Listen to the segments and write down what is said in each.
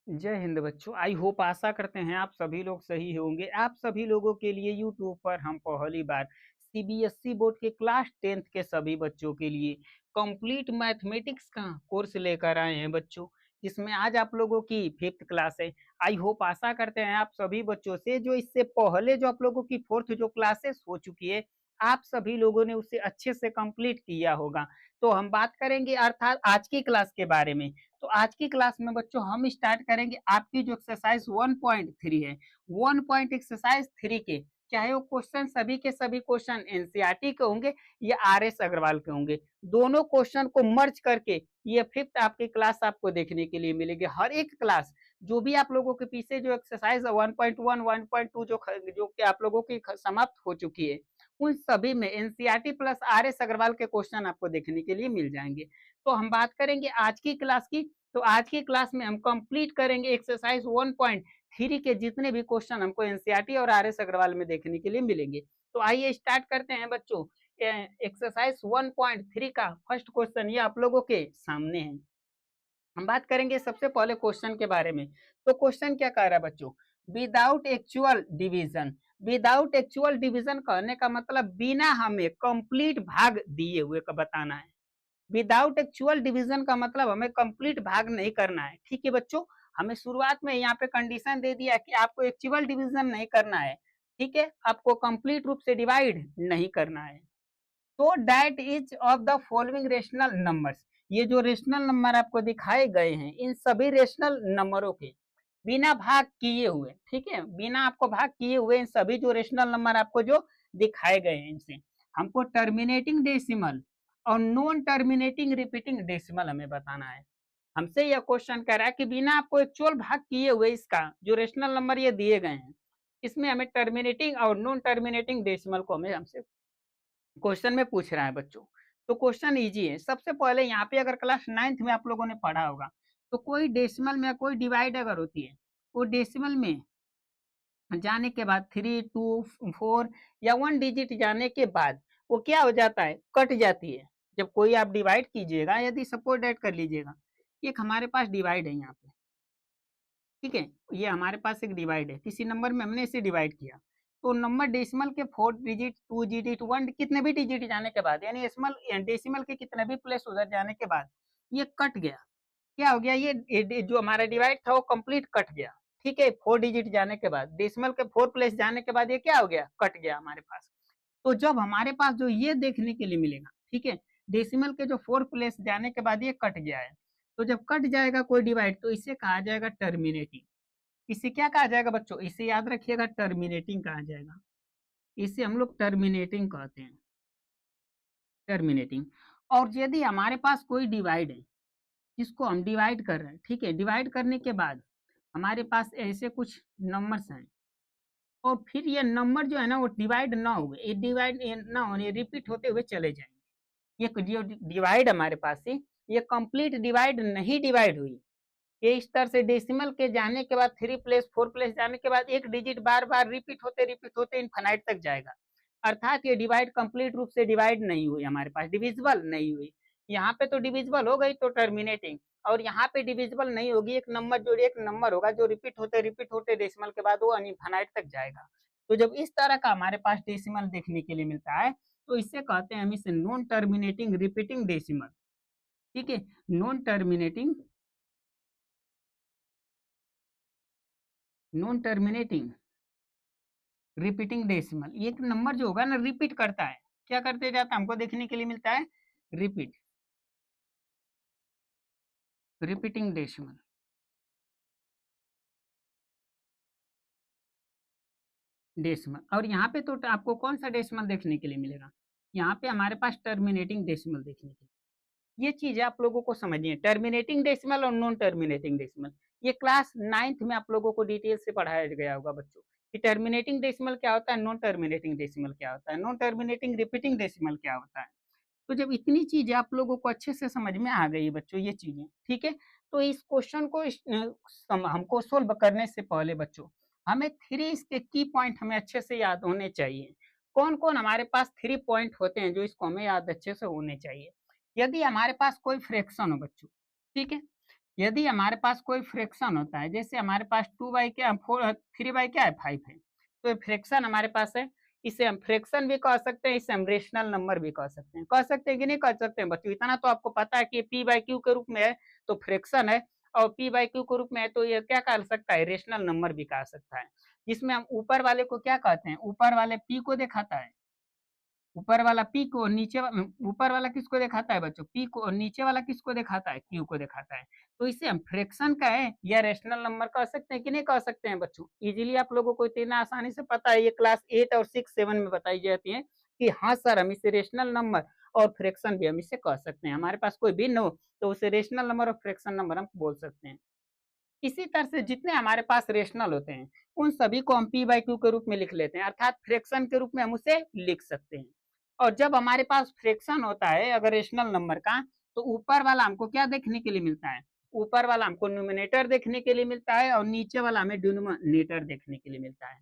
जय हिंद बच्चों। I hope आशा करते हैं आप सभी लोग सही होंगे। आप सभी लोगों के लिए यूट्यूब पर हम पहली बार सीबीएसई बोर्ड के क्लास 10th के सभी बच्चों के लिए कंप्लीट मैथमेटिक्स का कोर्स लेकर आए हैं बच्चों, जिसमें आज आप लोगों की 5th क्लास है। आई होप आशा करते हैं आप सभी बच्चों से जो इससे पहले जो आप लोगों की 4th जो क्लासेस हो चुकी है, आप सभी लोगों ने उसे अच्छे से कंप्लीट किया होगा। तो हम बात करेंगे अर्थात आज की क्लास के बारे में। तो आज की क्लास में बच्चों हम स्टार्ट करेंगे आपकी जो एक्सरसाइज 1.3 है, 1 एक्सरसाइज 3 के, चाहे वो क्वेश्चन सभी के सभी क्वेश्चन एनसीईआरटी के होंगे या आरएस अग्रवाल के होंगे, दोनों क्वेश्चन को मर्ज करके ये 5th आपकी क्लास आपको देखने के लिए मिलेगी। हर एक क्लास जो भी आप लोगों के पीछे जो एक्सरसाइज 1.1 1.2 जो कि आप लोगों की समाप्त हो चुकी है, उन सभी में एनसीईआरटी प्लस आरएस अग्रवाल के क्वेश्चन आपको देखने के लिए मिल जाएंगे। तो हम बात करेंगे आज की क्लास की। तो आज की क्लास में हम कंप्लीट करेंगे एक्सरसाइज 1.3 के जितने भी क्वेश्चन हमको एनसीईआरटी और आरएस अग्रवाल में देखने के लिए मिलेंगे। तो आइए स्टार्ट करते हैं बच्चों। एक्सरसाइज 1.3 का फर्स्ट क्वेश्चन ये आप लोगों के सामने है। हम बात करेंगे सबसे पहले क्वेश्चन के बारे में। तो क्वेश्चन क्या कह रहा है बच्चों, without actual division. Without actual division कहने का मतलब बिना हमें कंप्लीट भाग दिए हुए का बताना है। विदाउट एक्चुअल डिवीजन का मतलब हमें कंप्लीट भाग नहीं करना है। ठीक है बच्चों, हमें शुरुआत में यहाँ पे कंडीशन दे दिया कि आपको एक्चुअल डिवीजन नहीं करना है। ठीक है, आपको कंप्लीट रूप से डिवाइड नहीं करना है। तो that each of the following rational numbers, ये जो रेशनल नंबर आपको दिखाए गए हैं इन सभी रेशनल नंबरों के बिना भाग किए हुए, ठीक है, बिना आपको भाग किए हुए इन सभी जो रेशनल नंबर आपको जो दिखाए गए हैं इनसे हमको टर्मिनेटिंग डेसिमल और नॉन टर्मिनेटिंग रिपीटिंग डेसिमल हमें बताना है। हमसे यह क्वेश्चन कह रहा है कि बिना आपको एक्चुअल भाग किए हुए इसका जो रेशनल नंबर ये दिए गए हैं इसमें हमें टर्मिनेटिंग और नॉन टर्मिनेटिंग डेसिमल को हमें हमसे क्वेश्चन में पूछ रहा है बच्चों। तो क्वेश्चन इजी है। सबसे पहले यहाँ पे अगर क्लास 9th में आप लोगों ने पढ़ा होगा तो कोई डेसिमल में कोई डिवाइड अगर होती है, वो डेसिमल में जाने के बाद 3 2 4 या 1 डिजिट जाने के बाद वो क्या हो जाता है, कट जाती है। जब कोई आप डिवाइड कीजिएगा, यदि सपोज ऐड कर लीजिएगा, एक हमारे पास डिवाइड है यहाँ पे, ठीक है, ये हमारे पास एक डिवाइड है, किसी नंबर में हमने इसे डिवाइड किया, तो नंबर डेसिमल के 4 डिजिट 2 डिजिट 1 कितने भी डिजिट जाने के बाद, यानी डेसिमल के कितने भी प्लेस उधर जाने के बाद ये कट गया। क्या हो गया, ये जो हमारा डिवाइड था वो कंप्लीट कट गया। ठीक है, 4 डिजिट जाने के बाद, डेसिमल के 4 प्लेस जाने के बाद ये क्या हो गया, कट गया हमारे पास। तो जब हमारे पास जो ये देखने के लिए मिलेगा, ठीक है, डेसिमल के जो 4 प्लेस जाने के बाद ये कट गया है, तो जब कट जाएगा कोई डिवाइड तो इसे कहा जाएगा टर्मिनेटिंग। इसे क्या कहा जाएगा बच्चों, इसे याद रखिएगा टर्मिनेटिंग कहा जाएगा। इसे हम लोग टर्मिनेटिंग कहते हैं, टर्मिनेटिंग। और यदि हमारे पास कोई डिवाइड है जिसको हम डिवाइड कर रहे हैं, ठीक है, डिवाइड करने के बाद हमारे पास ऐसे कुछ नंबर्स हैं और फिर ये नंबर जो है ना वो डिवाइड ना हुए, ये डिवाइड ना होने, रिपीट होते हुए चले जाएंगे। ये जो डिवाइड हमारे पास है ये कंप्लीट डिवाइड नहीं डिवाइड हुई, ये इस तरह से डेसिमल के जाने के बाद 3 प्लेस 4 प्लेस जाने के बाद एक डिजिट बार बार रिपीट होते इनफाइनाइट तक जाएगा। अर्थात ये डिवाइड कंप्लीट रूप से डिवाइड नहीं हुई, हमारे पास डिविजिबल नहीं हुई। यहाँ पे तो डिविजिबल हो गई तो टर्मिनेटिंग, और यहाँ पे डिविजिबल नहीं होगी, एक नंबर होगा जो रिपीट होते डेसिमल के बाद वो अनइनफाइनाइट तक जाएगा। तो जब इस तरह का हमारे पास डेसिमल देखने के लिए मिलता है तो इससे कहते हैं हम इसे नॉन टर्मिनेटिंग रिपीटिंग डेसिमल। ठीक है, non terminating non terminating repeating decimal. ये नंबर जो होगा ना रिपीट करता है, क्या करते जाता है हमको देखने के लिए मिलता है, रिपीट, रिपीटिंग डेसिमल। डेसिमल, और यहाँ पे तो आपको कौन सा डेसिमल देखने के लिए मिलेगा, यहाँ पे हमारे पास टर्मिनेटिंग डेसिमल देखने के लिए। ये चीज आप लोगों को समझनी है, टर्मिनेटिंग डेसिमल और नॉन टर्मिनेटिंग डेसिमल। ये क्लास 9th में आप लोगों को डिटेल से पढ़ाया गया होगा बच्चों कि टर्मिनेटिंग डेसिमल क्या होता है, नॉन टर्मिनेटिंग डेसिमल क्या होता है, नॉन टर्मिनेटिंग रिपीटिंग डेसिमल क्या होता है। तो जब इतनी चीजें आप लोगों को अच्छे से समझ में आ गई बच्चों ये चीजें, ठीक है, तो इस क्वेश्चन को हमको सोल्व करने से पहले बच्चों हमें 3 इसके की पॉइंट हमें अच्छे से याद होने चाहिए। कौन कौन हमारे पास 3 पॉइंट होते हैं जो इसको हमें याद अच्छे से होने चाहिए। यदि हमारे पास कोई फ्रैक्शन हो बच्चों, ठीक है, यदि हमारे पास कोई फ्रैक्शन होता है, जैसे हमारे पास 3 क्या है 5 है, तो फ्रैक्शन हमारे पास है, इसे हम फ्रैक्शन भी कह सकते हैं, इसे हम रेशनल नंबर भी कह सकते हैं कि नहीं कह सकते हैं बच्चों? इतना तो आपको पता है कि पी बाई क्यू के रूप में है तो फ्रैक्शन है, और पी बाई क्यू के रूप में है तो ये क्या कह सकता है, रेशनल नंबर भी कह सकता है। जिसमें हम ऊपर वाले को क्या कहते हैं, ऊपर वाले पी को दिखाता है, ऊपर वाला पी को, ऊपर वाला किसको दिखाता है बच्चों, पी को, और नीचे वाला किसको दिखाता है, क्यू को दिखाता है। तो इसे हम फ्रैक्शन का है या रेशनल नंबर कह सकते हैं कि नहीं कह सकते हैं बच्चों? इजीली आप लोगों को इतना आसानी से पता है, ये क्लास 8 और 6 7 में बताई जाती है कि हाँ सर, हम इसे रेशनल नंबर और फ्रैक्शन भी हम इसे कह सकते हैं। हमारे पास कोई भिन्न हो तो उसे रेशनल नंबर और फ्रैक्शन नंबर हम बोल सकते हैं। इसी तरह से जितने हमारे पास रेशनल होते हैं उन सभी को हम पी बाई क्यू के रूप में लिख लेते हैं, अर्थात फ्रैक्शन के रूप में हम उसे लिख सकते हैं। और जब हमारे पास फ्रैक्शन होता है अगर रेशनल नंबर का, तो ऊपर वाला हमको क्या देखने के लिए मिलता है, ऊपर वाला हमको न्यूमिनेटर देखने के लिए मिलता है और नीचे वाला हमें डिनोमिनेटर देखने के लिए मिलता है।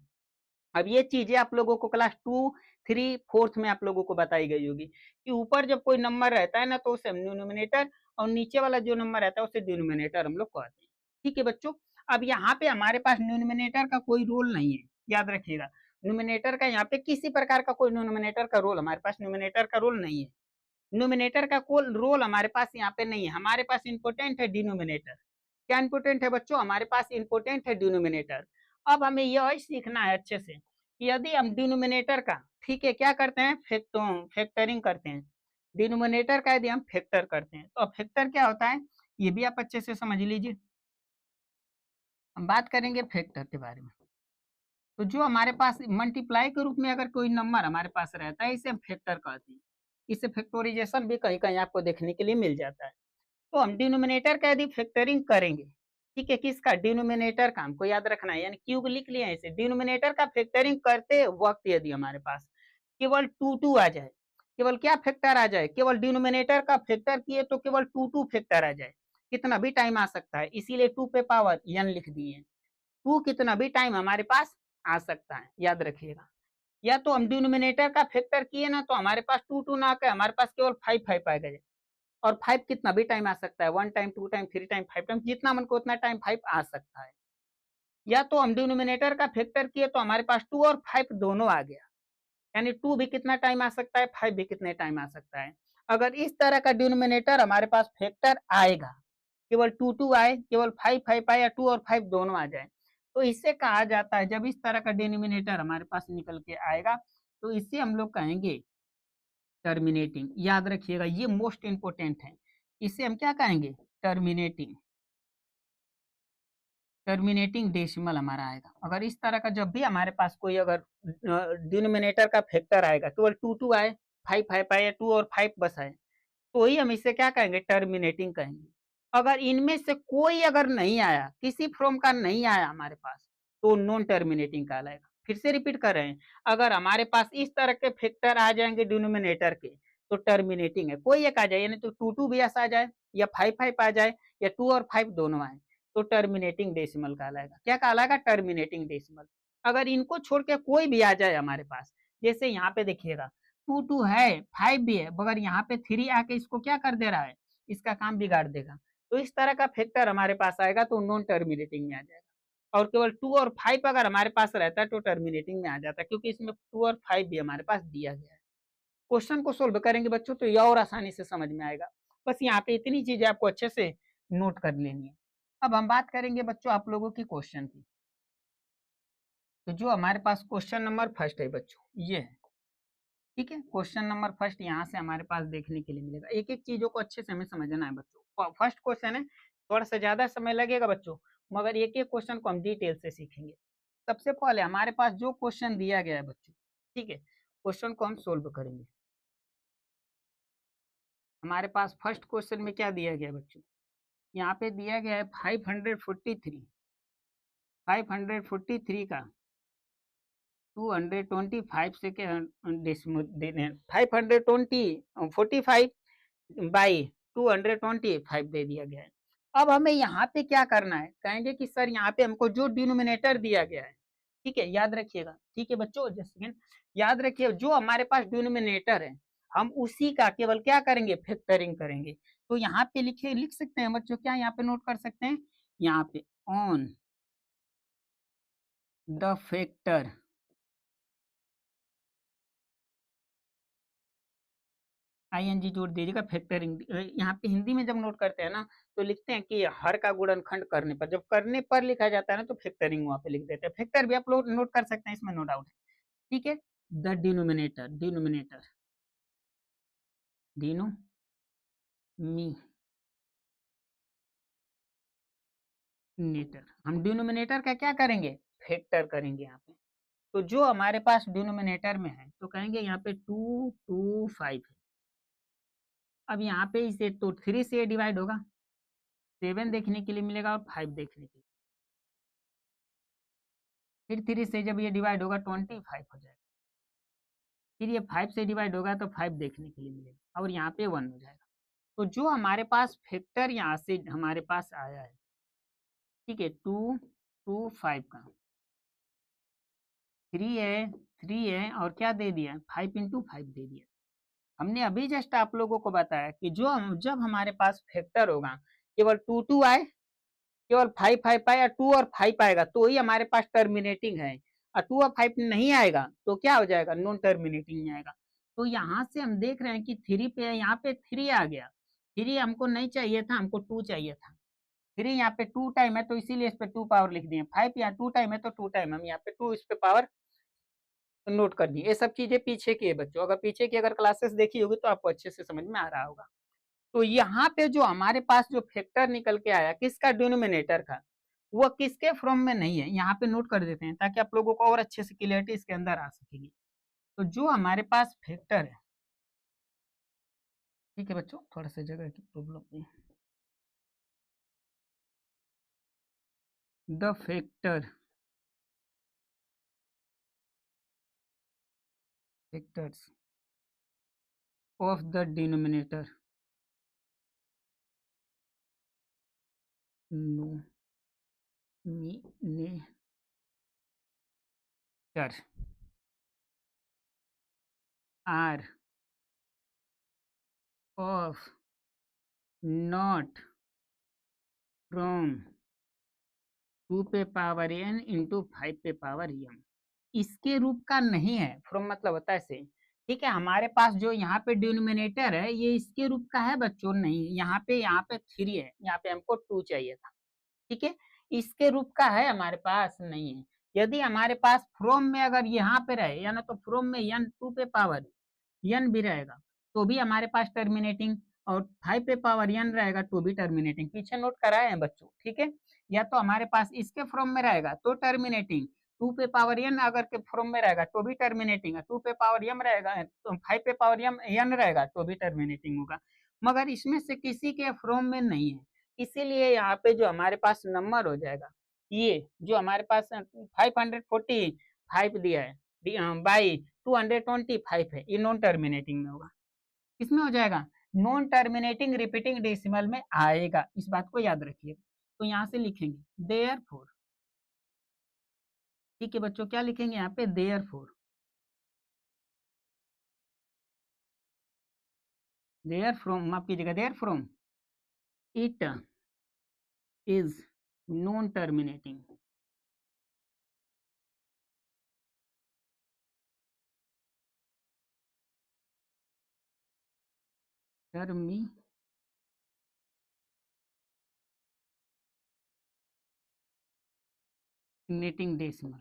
अब ये चीजें आप लोगों को क्लास 2 3 4th में आप लोगों को बताई गई होगी कि ऊपर जब कोई नंबर रहता है ना तो उसे हम न्यूमिनेटर, और नीचे वाला जो नंबर रहता है उसे डिनोमिनेटर हम लोग कहते हैं। ठीक है बच्चों, अब यहाँ पे हमारे पास न्यूमिनेटर का कोई रोल नहीं है, याद रखिएगा। न्यूमिनेटर का यहाँ पे किसी प्रकार का कोई न्यूमिनेटर का रोल, हमारे पास न्यूमिनेटर का रोल नहीं है। न्यूमिनेटर का कोई रोल हमारे पास यहाँ पे नहीं है, हमारे पास इंपोर्टेंट है डिनोमिनेटर। क्या इंपोर्टेंट है बच्चों, हमारे पास इंपोर्टेंट है डिनोमिनेटर। अब हमें यह सीखना है अच्छे से कि यदि हम डिनोमिनेटर का, ठीक है, क्या करते हैं, फैक्टरिंग करते हैं, डिनोमिनेटर का यदि हम फैक्टर करते हैं तो अब फैक्टर क्या होता है ये भी आप अच्छे से समझ लीजिए। हम बात करेंगे फैक्टर के बारे में। तो जो हमारे पास मल्टीप्लाई के रूप में अगर कोई नंबर हमारे पास रहता है इसे हम फैक्टर कहते हैं। इसे फैक्टोराइजेशन भी कहीं कहीं आपको देखने के लिए मिल जाता है। तो हम डिनोमिनेटर का यदि फैक्टरिंग करेंगे, ठीक है, किसका, डिनोमिनेटर का, हमको याद रखना है, यानी क्यूब लिख लिया है इसे, डिनोमिनेटर का फैक्टरिंग करते वक्त यदि हमारे पास केवल टू टू आ जाए, केवल क्या फैक्टर आ जाए, केवल डिनोमिनेटर का फैक्टर किए तो केवल टू टू फैक्टर आ जाए, कितना भी टाइम आ सकता है, इसीलिए 2 पे पावर n लिख दिए। 2 कितना भी टाइम हमारे पास आ सकता है, याद रखिएगा। या तो हम डिनोमिनेटर का फैक्टर किए ना तो हमारे पास टू टू ना आकर हमारे पास केवल 5 आएगा, और 5 कितना भी टाइम आ सकता है, 1 टाइम 2 टाइम 3 टाइम 5 टाइम, जितना मन को उतना टाइम 5 आ सकता है। या तो हम डिनोमिनेटर का फैक्टर किए तो हमारे पास 2 और 5 दोनों आ गया, यानी 2 भी कितना टाइम आ सकता है, 5 भी कितने टाइम आ सकता है। अगर इस तरह का डिनोमिनेटर हमारे पास फैक्टर आएगा, केवल 2 2 आए, केवल 5 5 आए, या 2 और 5 दोनों आ जाए, तो इससे कहा जाता है, जब इस तरह का डिनोमिनेटर हमारे पास निकल के आएगा तो इसे हम लोग कहेंगे टर्मिनेटिंग। याद रखिएगा ये मोस्ट इंपोर्टेंट है, इसे हम क्या कहेंगे, टर्मिनेटिंग। टर्मिनेटिंग डेसिमल हमारा आएगा अगर इस तरह का, जब भी हमारे पास कोई अगर डिनोमिनेटर का फैक्टर आएगा, केवल टू टू आए, 5 5 आए, या 2 और 5 बस आए, तो ही हम इसे क्या कहेंगे, टर्मिनेटिंग कहेंगे। अगर इनमें से कोई अगर नहीं आया, किसी फॉर्म का नहीं आया हमारे पास, तो नॉन टर्मिनेटिंग कहलाएगा। फिर से रिपीट कर रहे हैं, अगर हमारे पास इस तरह के फैक्टर आ जाएंगे डिनोमिनेटर के तो टर्मिनेटिंग है, कोई एक आ जाए, यानी तो 2 2 भी ऐसा आ जाए, या 5 5 आ जाए, या 2 और 5 दोनों आए, तो टर्मिनेटिंग डेसिमल कहलाएगा। क्या कहलाएगा, टर्मिनेटिंग डेसिमल। अगर इनको छोड़ के कोई भी आ जाए हमारे पास, जैसे यहाँ पे देखिएगा 2 2 है, 5 भी है, मगर यहाँ पे 3 आके इसको क्या कर दे रहा है, इसका काम बिगाड़ देगा। तो इस तरह का फैक्टर हमारे पास आएगा तो नॉन टर्मिनेटिंग में आ जाएगा। और केवल 2 और 5 अगर हमारे पास रहता है तो टर्मिनेटिंग में आ जाता है, क्योंकि इसमें 2 और 5 भी हमारे पास दिया गया है। क्वेश्चन को सोल्व करेंगे बच्चों तो यह और आसानी से समझ में आएगा। बस यहाँ पे इतनी चीजें आपको अच्छे से नोट कर लेनी है। अब हम बात करेंगे बच्चों आप लोगों की क्वेश्चन की। तो जो हमारे पास क्वेश्चन नंबर फर्स्ट है बच्चों, ये है, ठीक है, क्वेश्चन नंबर फर्स्ट यहाँ से हमारे पास देखने के लिए मिलेगा। एक एक चीजों को अच्छे से हमें समझना है बच्चों। फर्स्ट क्वेश्चन है, थोड़ा सा ज्यादा समय लगेगा बच्चों, मगर एक एक क्वेश्चन को हम डिटेल से सीखेंगे। सबसे पहले हमारे पास जो क्वेश्चन दिया गया है बच्चों, ठीक है, क्वेश्चन को हम सोल्व करेंगे। हमारे पास फर्स्ट क्वेश्चन में क्या दिया गया है बच्चों, यहाँ पे दिया गया है 543 का 225 से के डेसिमल देने हैं, 545 बाई 225 दे दिया गया है। अब हमें यहाँ पे क्या करना है, कहेंगे कि सर यहाँ पे हमको जो डिनोमिनेटर दिया गया है, ठीक है, याद रखिएगा, ठीक है बच्चों, जस्ट सेकंड, याद रखिए जो हमारे पास डिनोमिनेटर है हम उसी का केवल क्या करेंगे, फैक्टरिंग करेंगे। तो यहाँ पे लिख सकते हैं बच्चों, क्या यहाँ पे नोट कर सकते हैं, यहाँ पे ऑन द फैक्टर, आईएनजी जोड़ दीजिएगा फैक्टरिंग। यहाँ पे हिंदी में जब नोट करते हैं ना तो लिखते हैं कि हर का गुणनखंड करने पर, जब करने पर लिखा जाता है ना तो फैक्टरिंग वहां पे लिख देते हैं। फैक्टर भी आप लोग नोट कर सकते हैं, इसमें नो डाउट है। ठीक है, द डिनोमिनेटर, डिनोमिनेटर, डिनो मी नेटर, हम डिनोमिनेटर का क्या करेंगे, फैक्टर करेंगे यहाँ पे। तो जो हमारे पास डिनोमिनेटर में है तो कहेंगे यहाँ पे 225 है। अब यहाँ पे इसे तो 3 से डिवाइड होगा, 7 देखने के लिए मिलेगा और 5 देखने के लिए, फिर 3 से जब ये डिवाइड होगा 25 हो जाएगा, फिर ये 5 से डिवाइड होगा तो 5 देखने के लिए मिलेगा और यहाँ पे 1 हो जाएगा। तो जो हमारे पास फैक्टर यहाँ से हमारे पास आया है, ठीक है, 225 का 3 है और क्या दे दिया, 5 × 5 दे दिया। हमने अभी जस्ट आप लोगों को बताया कि जब हमारे पास फैक्टर होगा, केवल 2 आए, केवल 5 आए, या 2 और 5 आएगा तो ही हमारे पास टर्मिनेटिंग है, और 2 और 5 नहीं आएगा तो क्या हो जाएगा, नॉन टर्मिनेटिंग नहीं आएगा। तो यहाँ से हम देख रहे हैं कि 3 पे है, यहाँ पे 3 आ गया, 3 हमको नहीं चाहिए था, हमको 2 चाहिए था। 3 यहाँ पे 2 टाइम है तो इसीलिए इस पे 2 पावर लिख दिए, 5 यहाँ 2 टाइम है तो 2 टाइम, हम यहाँ पे 2 इस पे पावर नोट कर दिए। ये सब चीजें पीछे की है बच्चों, अगर पीछे की अगर क्लासेस देखी होगी तो आपको अच्छे से समझ में आ रहा होगा। तो यहाँ पे जो हमारे पास जो फैक्टर निकल के आया किसका, डिनोमिनेटर का, वो किसके फॉर्म में नहीं है, यहाँ पे नोट कर देते हैं ताकि आप लोगों को और अच्छे से क्लियरिटी इसके अंदर आ सकेगी। तो जो हमारे पास फैक्टर है, ठीक है बच्चों, थोड़ा सा जगह की प्रॉब्लम है, the factor, factors of the denominator numerator are of not from 2 पे पावर n इंटू 5 पे पावर m, इसके रूप का नहीं है, फ्रॉम मतलब होता है से। ठीक है, हमारे पास जो यहाँ पे डिनोमिनेटर है ये इसके रूप का है बच्चों, नहीं, यहाँ पे 3 है, यहाँ पे हमको 2 चाहिए था। ठीक है, इसके रूप का है हमारे पास नहीं है। यदि हमारे पास फ्रॉम में अगर यहाँ पे रहे, या ना तो फ्रॉम में n 2 पे पावर n भी रहेगा तो भी हमारे पास टर्मिनेटिंग, और 5 पे पावर n रहेगा तो भी टर्मिनेटिंग, पीछे नोट कराए हैं बच्चों। ठीक है, या तो हमारे पास इसके फॉर्म में रहेगा तो टर्मिनेटिंग, 2 पे पावर n अगर के फॉर्म में रहेगा तो भी टर्मिनेटिंग है, 2 पे पावर m रहेगा तो 5 पे पावर m n रहेगा तो भी टर्मिनेटिंग होगा, मगर इसमें से किसी के फॉर्म में नहीं है। इसीलिए यहाँ पे जो हमारे पास नंबर हो जाएगा, ये जो हमारे पास 545 दिया है बाई 225 है, ये नॉन टर्मिनेटिंग में होगा। किसमें हो जाएगा, नॉन टर्मिनेटिंग रिपीटिंग डेसिमल में आएगा, इस बात को याद रखिए। तो यहाँ से लिखेंगे देयरफॉर, ठीक है बच्चों, क्या लिखेंगे यहाँ पे, देयरफॉर, देयर फ्रॉम, माफ कीजिएगा, therefore it is non terminating, terminating decimal.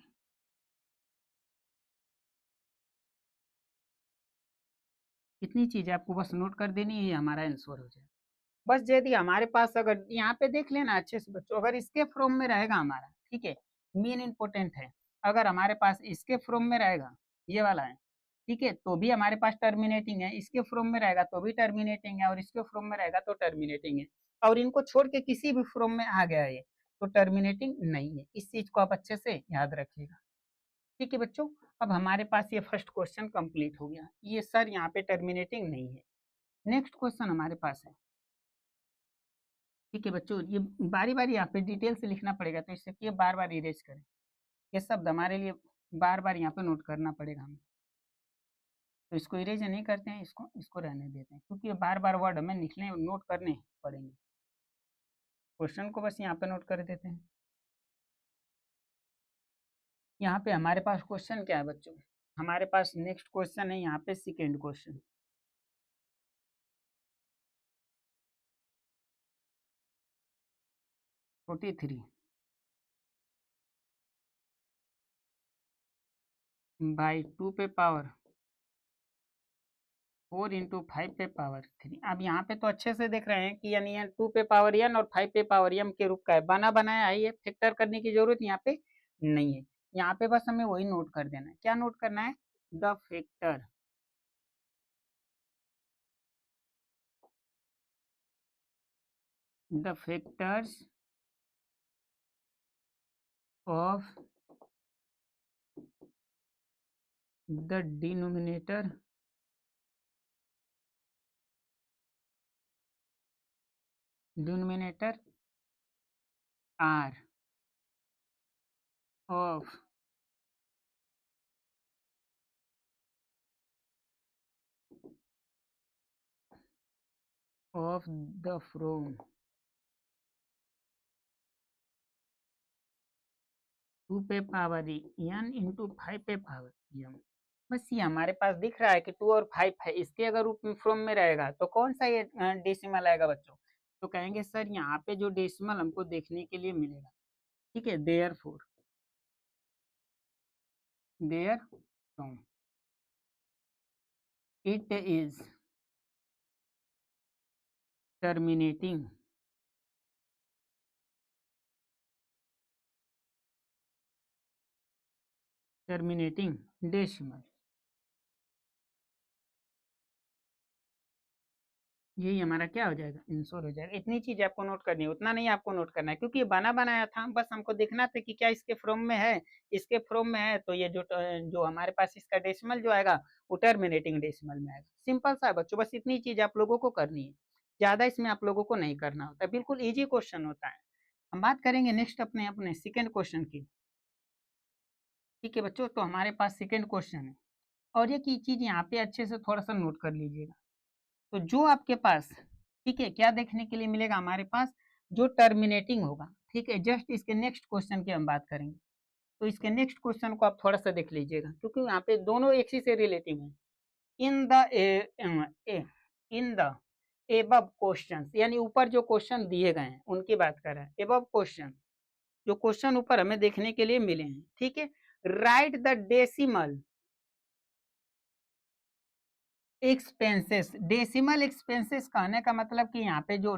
इतनी चीजें आपको बस नोट कर देनी है, ये हमारा आंसर हो जाए। बस यदि हमारे पास अगर यहाँ पे देख लेना अच्छे से बच्चों, अगर इसके फ्रॉम में रहेगा हमारा, ठीक है, मेन इंपोर्टेंट है, अगर हमारे पास इसके फ्रॉम में रहेगा, ये वाला है, ठीक है, तो भी हमारे पास टर्मिनेटिंग है, इसके फ्रॉम में रहेगा तो भी टर्मिनेटिंग है, और इसके फ्रॉम में रहेगा तो टर्मिनेटिंग है, और इनको छोड़ के किसी भी फ्रॉम में आ गया ये तो टर्मिनेटिंग नहीं है। इस चीज को आप अच्छे से याद रखिएगा। ठीक है बच्चों, अब हमारे पास ये फर्स्ट क्वेश्चन कंप्लीट हो गया, ये सर यहाँ पे टर्मिनेटिंग नहीं है। नेक्स्ट क्वेश्चन हमारे पास है, ठीक है बच्चों, ये बारी बारी यहाँ पे डिटेल से लिखना पड़ेगा, तो इससे ये बार बार इरेज करें, ये शब्द हमारे लिए बार बार यहाँ पे नोट करना पड़ेगा हमें। तो इसको इरेज नहीं करते हैं, इसको इसको रहने देते हैं, क्योंकि बार बार वर्ड हमें लिखने नोट करने पड़ेंगे। क्वेश्चन को बस यहाँ पे नोट कर देते हैं। यहाँ पे हमारे पास क्वेश्चन क्या है बच्चों, हमारे पास नेक्स्ट क्वेश्चन है यहाँ पे सेकेंड क्वेश्चन। 43 बाई 2 पे पावर 4 इंटू 5 पे पावर 3। अब यहाँ पे तो अच्छे से देख रहे हैं कि यानी 2 पे पावर n और 5 पे पावर m के रूप का है, बना बनाया है, ये फैक्टर करने की जरूरत यहाँ पे नहीं है। यहाँ पे बस हमें वही नोट कर देना है। क्या नोट करना है? The factor the factors of the denominator are of the from 2 पे पावर n इंटू 5 पे पावर m। बस ये हमारे पास दिख रहा है कि 2 और 5 है, इसके अगर रूप में फ्रॉम में रहेगा तो कौन सा ये डेसिमल आएगा बच्चों? तो कहेंगे सर यहाँ पे जो डेसिमल हमको देखने के लिए मिलेगा, ठीक है, therefore it is terminating decimal. यही हमारा क्या हो जाएगा? इंश्योर हो जाएगा। इतनी चीज आपको नोट करनी है, उतना नहीं आपको नोट करना है, क्योंकि ये बना बनाया था, बस हमको देखना था कि क्या इसके फ्रॉम में है। इसके फ्रॉम में है तो ये जो हमारे पास इसका डेसिमल जो आएगा वो टर्मिनेटिंग डेसिमल में आएगा। सिंपल सा है बच्चों, बस इतनी चीज आप लोगों को करनी है, ज्यादा इसमें आप लोगों को नहीं करना होता है, बिल्कुल ईजी क्वेश्चन होता है। हम बात करेंगे नेक्स्ट अपने अपने सेकेंड क्वेश्चन की। ठीक है बच्चों, तो हमारे पास सेकेंड क्वेश्चन है, और ये की चीज यहाँ पे अच्छे से थोड़ा सा नोट कर लीजिएगा। तो जो आपके पास, ठीक है, क्या देखने के लिए मिलेगा हमारे पास? जो टर्मिनेटिंग होगा, ठीक है, जस्ट इसके नेक्स्ट क्वेश्चन की हम बात करेंगे। तो इसके नेक्स्ट क्वेश्चन को आप थोड़ा सा देख लीजिएगा, क्योंकि यहाँ पे दोनों एक ही से रिलेटिव हैं। In the in the above question, यानी ऊपर जो क्वेश्चन दिए गए हैं उनकी बात कर रहे हैं। एबव क्वेश्चन, जो क्वेश्चन ऊपर हमें देखने के लिए मिले हैं, ठीक है, right the decimal expenses. Decimal expenses कहने का मतलब कि यहाँ पे जो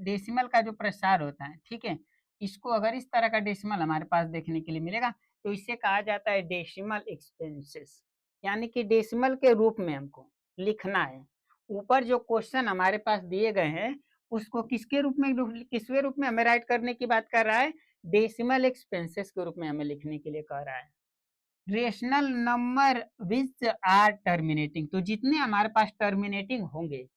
डेसिमल का जो प्रसार होता है, ठीक है, इसको अगर इस तरह का डेसिमल हमारे पास देखने के लिए मिलेगा तो इसे कहा जाता है डेसिमल एक्सपेंसेस। यानी कि डेसिमल के रूप में हमको लिखना है। ऊपर जो क्वेश्चन हमारे पास दिए गए हैं उसको किसके रूप में हमें राइट करने की बात कर रहा है? डेसिमल एक्सपेंसेस के रूप में हमें लिखने के लिए कह रहा है। Rational number which are terminating, तो जितने हमारे पास टर्मिनेटिंग होंगे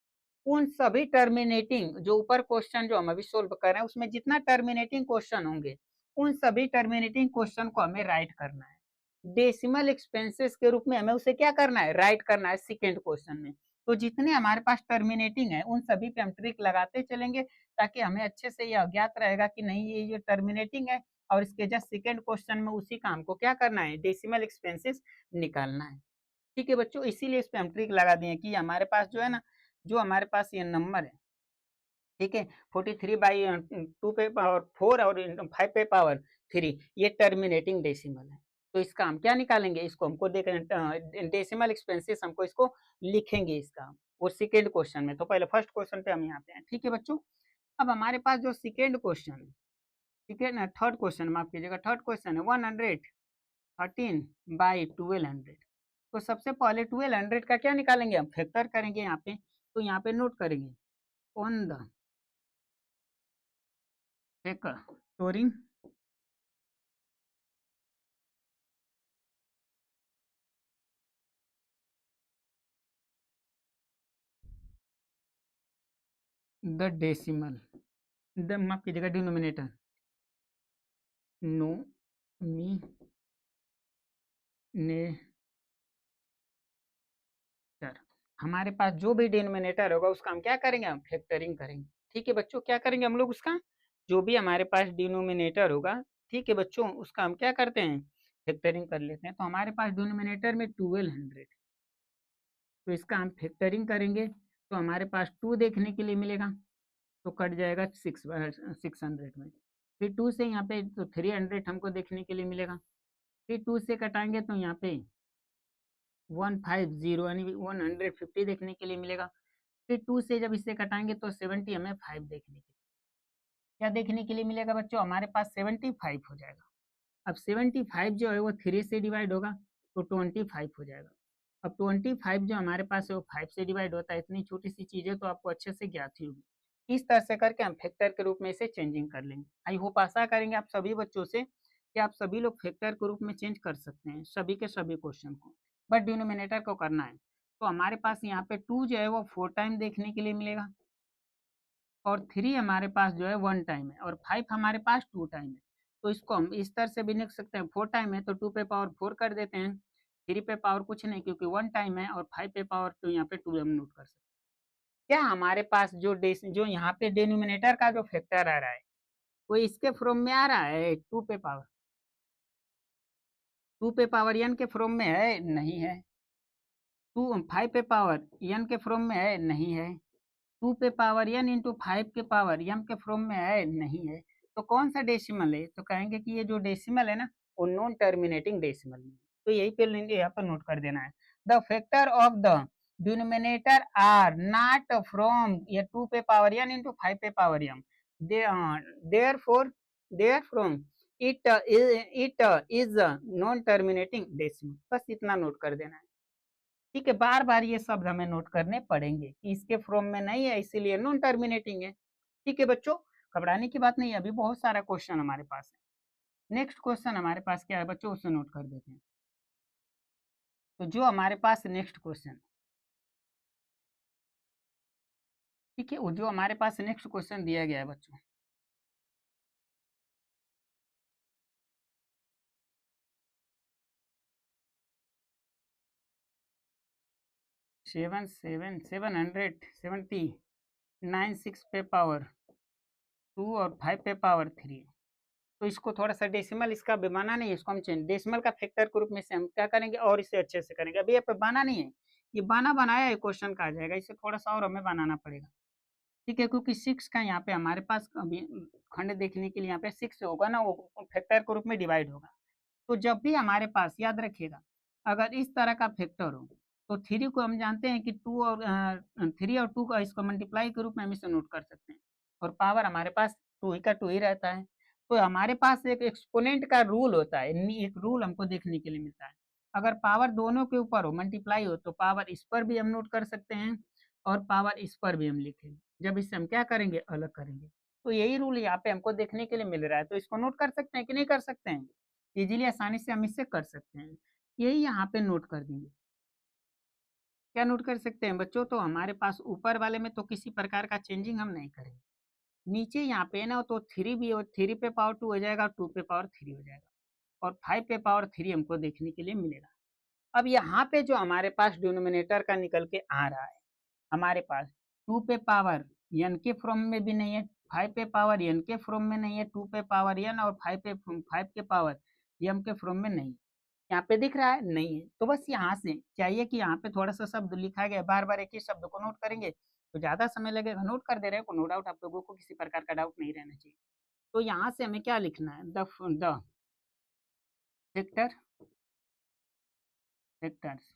उन सभी टर्मिनेटिंग, जो ऊपर क्वेश्चन जो हम अभी सोल्व कर रहे हैं उसमें जितना टर्मिनेटिंग क्वेश्चन होंगे उन सभी टर्मिनेटिंग क्वेश्चन को हमें राइट करना है। डेसिमल एक्सपेंसेस के रूप में हमें उसे क्या करना है? राइट करना है सेकेंड क्वेश्चन में। तो जितने हमारे पास टर्मिनेटिंग है उन सभी पे हम ट्रिक लगाते चलेंगे, ताकि हमें अच्छे से ये अज्ञात रहेगा कि नहीं ये टर्मिनेटिंग है, और इसके जस्ट सेकेंड क्वेश्चन में उसी काम को क्या करना है? डेसिमल एक्सपेंसेस निकालना है। ठीक है बच्चों, इसीलिए इस पे हम ट्रिक लगा दिए कि हमारे पास जो है ना, जो हमारे पास ये नंबर है, ठीक है, 43 बाई 2 पे पावर 4 और 5 पे पावर 3, ये टर्मिनेटिंग डेसिमल है। तो इसका हम क्या निकालेंगे? इसको हमको देख डेसिमल एक्सपेंसेस हमको इसको लिखेंगे इसका, वो सेकेंड क्वेश्चन में। तो पहले फर्स्ट क्वेश्चन पे हम यहाँ पे हैं, ठीक है बच्चों। अब हमारे पास जो सेकेंड क्वेश्चन है, सेकेंड थर्ड क्वेश्चन, माफ कीजिएगा, थर्ड क्वेश्चन है 113 बाई 1200। तो सबसे पहले 1200 का क्या निकालेंगे? हम फैक्टर करेंगे यहाँ पे। तो यहाँ पे नोट करेंगे on the factoring the decimal, the माफ कीजिएगा डिनोमिनेटर, नोमिनेटर हमारे पास जो भी डिनोमिनेटर होगा उसका हम क्या करेंगे, हम फैक्टरिंग करेंगे। ठीक है बच्चों, क्या करेंगे हम लोग उसका, जो भी हमारे पास डिनोमिनेटर होगा, ठीक है बच्चों, उसका हम क्या करते हैं, फैक्टरिंग कर लेते हैं। तो हमारे पास डिनोमिनेटर में 1200, तो इसका हम फैक्टरिंग करेंगे तो हमारे पास 2 देखने के लिए मिलेगा, तो कट जाएगा 600 में। फिर 2 से यहाँ पे तो 300 हमको देखने के लिए मिलेगा। फिर 2 से कटाएंगे तो यहाँ पे 150 यानी 150 देखने के लिए मिलेगा। फिर 2 से जब इसे कटाएंगे तो 70 हमें 5 देखने के लिए, क्या देखने के लिए मिलेगा बच्चों, हमारे पास 75 हो जाएगा। अब 75 जो है वो 3 से डिवाइड होगा तो 25 हो जाएगा। अब 25 जो हमारे पास है वो 5 से डिवाइड होता है, इतनी छोटी सी चीज़ है तो आपको अच्छे से ज्ञात ही होगी। इस तरह से करके हम फैक्टर के रूप में इसे चेंजिंग कर लेंगे। आई होप आशा करेंगे आप सभी बच्चों से कि आप सभी लोग फैक्टर के रूप में चेंज कर सकते हैं सभी के सभी क्वेश्चन को, बट डिनोमिनेटर को करना है। तो हमारे पास यहाँ पे 2 जो है वो 4 टाइम देखने के लिए मिलेगा, और 3 हमारे पास जो है 1 टाइम है, और 5 हमारे पास 2 टाइम है। तो इसको हम इस तरह से भी लिख सकते हैं, 4 टाइम है तो 2 पे पावर 4 कर देते हैं, 3 पे पावर कुछ नहीं क्योंकि 1 टाइम है, और 5 पे पावर तो यहाँ पे 2 हम नोट कर सकते हैं। क्या हमारे पास जो यहाँ पे डिनोमिनेटर का जो फैक्टर आ रहा है वो इसके फॉर्म में आ रहा है, 2 पे पावर n के फॉर्म में है, नहीं है। 5 पे पावर n के फॉर्म में है, नहीं है। 2 पे पावर n इंटू 5 के पावर m के फॉर्म में है, नहीं है। तो कौन सा डेसिमल है, तो कहेंगे कि ये जो डेसिमल है ना वो नॉन टर्मिनेटिंग डेसिमल है। तो यही पे यहाँ पर नोट कर देना है, the factor of the denominator are not from ये 2 पे पावर n इंटू 5 पे power m, therefore therefore it is non terminating decimal. बस इतना नोट कर देना है। ठीक है, बार बार ये शब्द हमें नोट करने पड़ेंगे कि इसके फ्रॉम में नहीं है इसीलिए नॉन टर्मिनेटिंग है। ठीक है बच्चों, घबराने की बात नहीं है, अभी बहुत सारा क्वेश्चन हमारे पास है। नेक्स्ट क्वेश्चन हमारे पास क्या है बच्चों, उसे नोट कर देते हैं। तो जो हमारे पास नेक्स्ट क्वेश्चन, ठीक है, वो जो हमारे पास नेक्स्ट क्वेश्चन दिया गया है बच्चों, 796 पे पावर 2 और 5 पे पावर 3। तो इसको थोड़ा सा डेसिमल इसका बेमाना नहीं है, इसको हम चेंज डेसिमल का फैक्टर के रूप में से हम क्या करेंगे और इसे अच्छे से करेंगे। अभी यहाँ पे बाना नहीं है, ये बाना बनाया है क्वेश्चन का आ जाएगा, इसे थोड़ा सा और हमें बनाना पड़ेगा। ठीक है, क्योंकि 6 का यहाँ पे हमारे पास अभी खंड देखने के लिए यहाँ पे 6 होगा ना, वो फैक्टर के रूप में डिवाइड होगा। तो जब भी हमारे पास याद रखिएगा अगर इस तरह का फैक्टर हो तो 3 को हम जानते हैं कि 2 और 3 और 2 का इसको मल्टीप्लाई के रूप में हम इसे नोट कर सकते हैं, और पावर हमारे पास 2 ही का 2 ही रहता है। तो हमारे पास एक एक्सपोनेंट का रूल होता है, एक रूल हमको देखने के लिए मिलता है, अगर पावर दोनों के ऊपर हो मल्टीप्लाई हो तो पावर इस पर भी हम नोट कर सकते हैं और पावर इस पर भी हम लिखेंगे, जब इसे हम क्या करेंगे, अलग करेंगे। तो यही रूल यहाँ पे हमको देखने के लिए मिल रहा है, तो इसको नोट कर सकते हैं कि नहीं कर सकते हैं, इजीली आसानी से हम इससे कर सकते हैं। यही यहाँ पे नोट कर देंगे। क्या नोट कर सकते हैं बच्चों, तो हमारे पास ऊपर वाले में तो किसी प्रकार का चेंजिंग हम नहीं करेंगे, नीचे यहाँ पे ना तो 3 भी हो, 3 पे पावर 2 हो जाएगा, 2 पे पावर 3 हो जाएगा, और 5 पे पावर 3 हमको देखने के लिए मिलेगा। अब यहाँ पे जो हमारे पास डिनोमिनेटर का निकल के आ रहा है, हमारे पास 2 पे पावर n के फॉर्म में भी नहीं है, 5 पे पावर n के फॉर्म में नहीं है, 2 पे पावर n और 5 के पावर m के फॉर्म में नहीं है। यहाँ पे दिख रहा है, नहीं है, तो बस यहाँ से चाहिए कि यहाँ पे थोड़ा सा शब्द लिखा गया, बार बार एक ही शब्द को नोट करेंगे तो ज्यादा समय लगेगा, नोट कर दे रहे हो, नो डाउट आप लोगों को किसी प्रकार का डाउट नहीं रहना चाहिए। तो यहाँ से हमें क्या लिखना है, the factor factors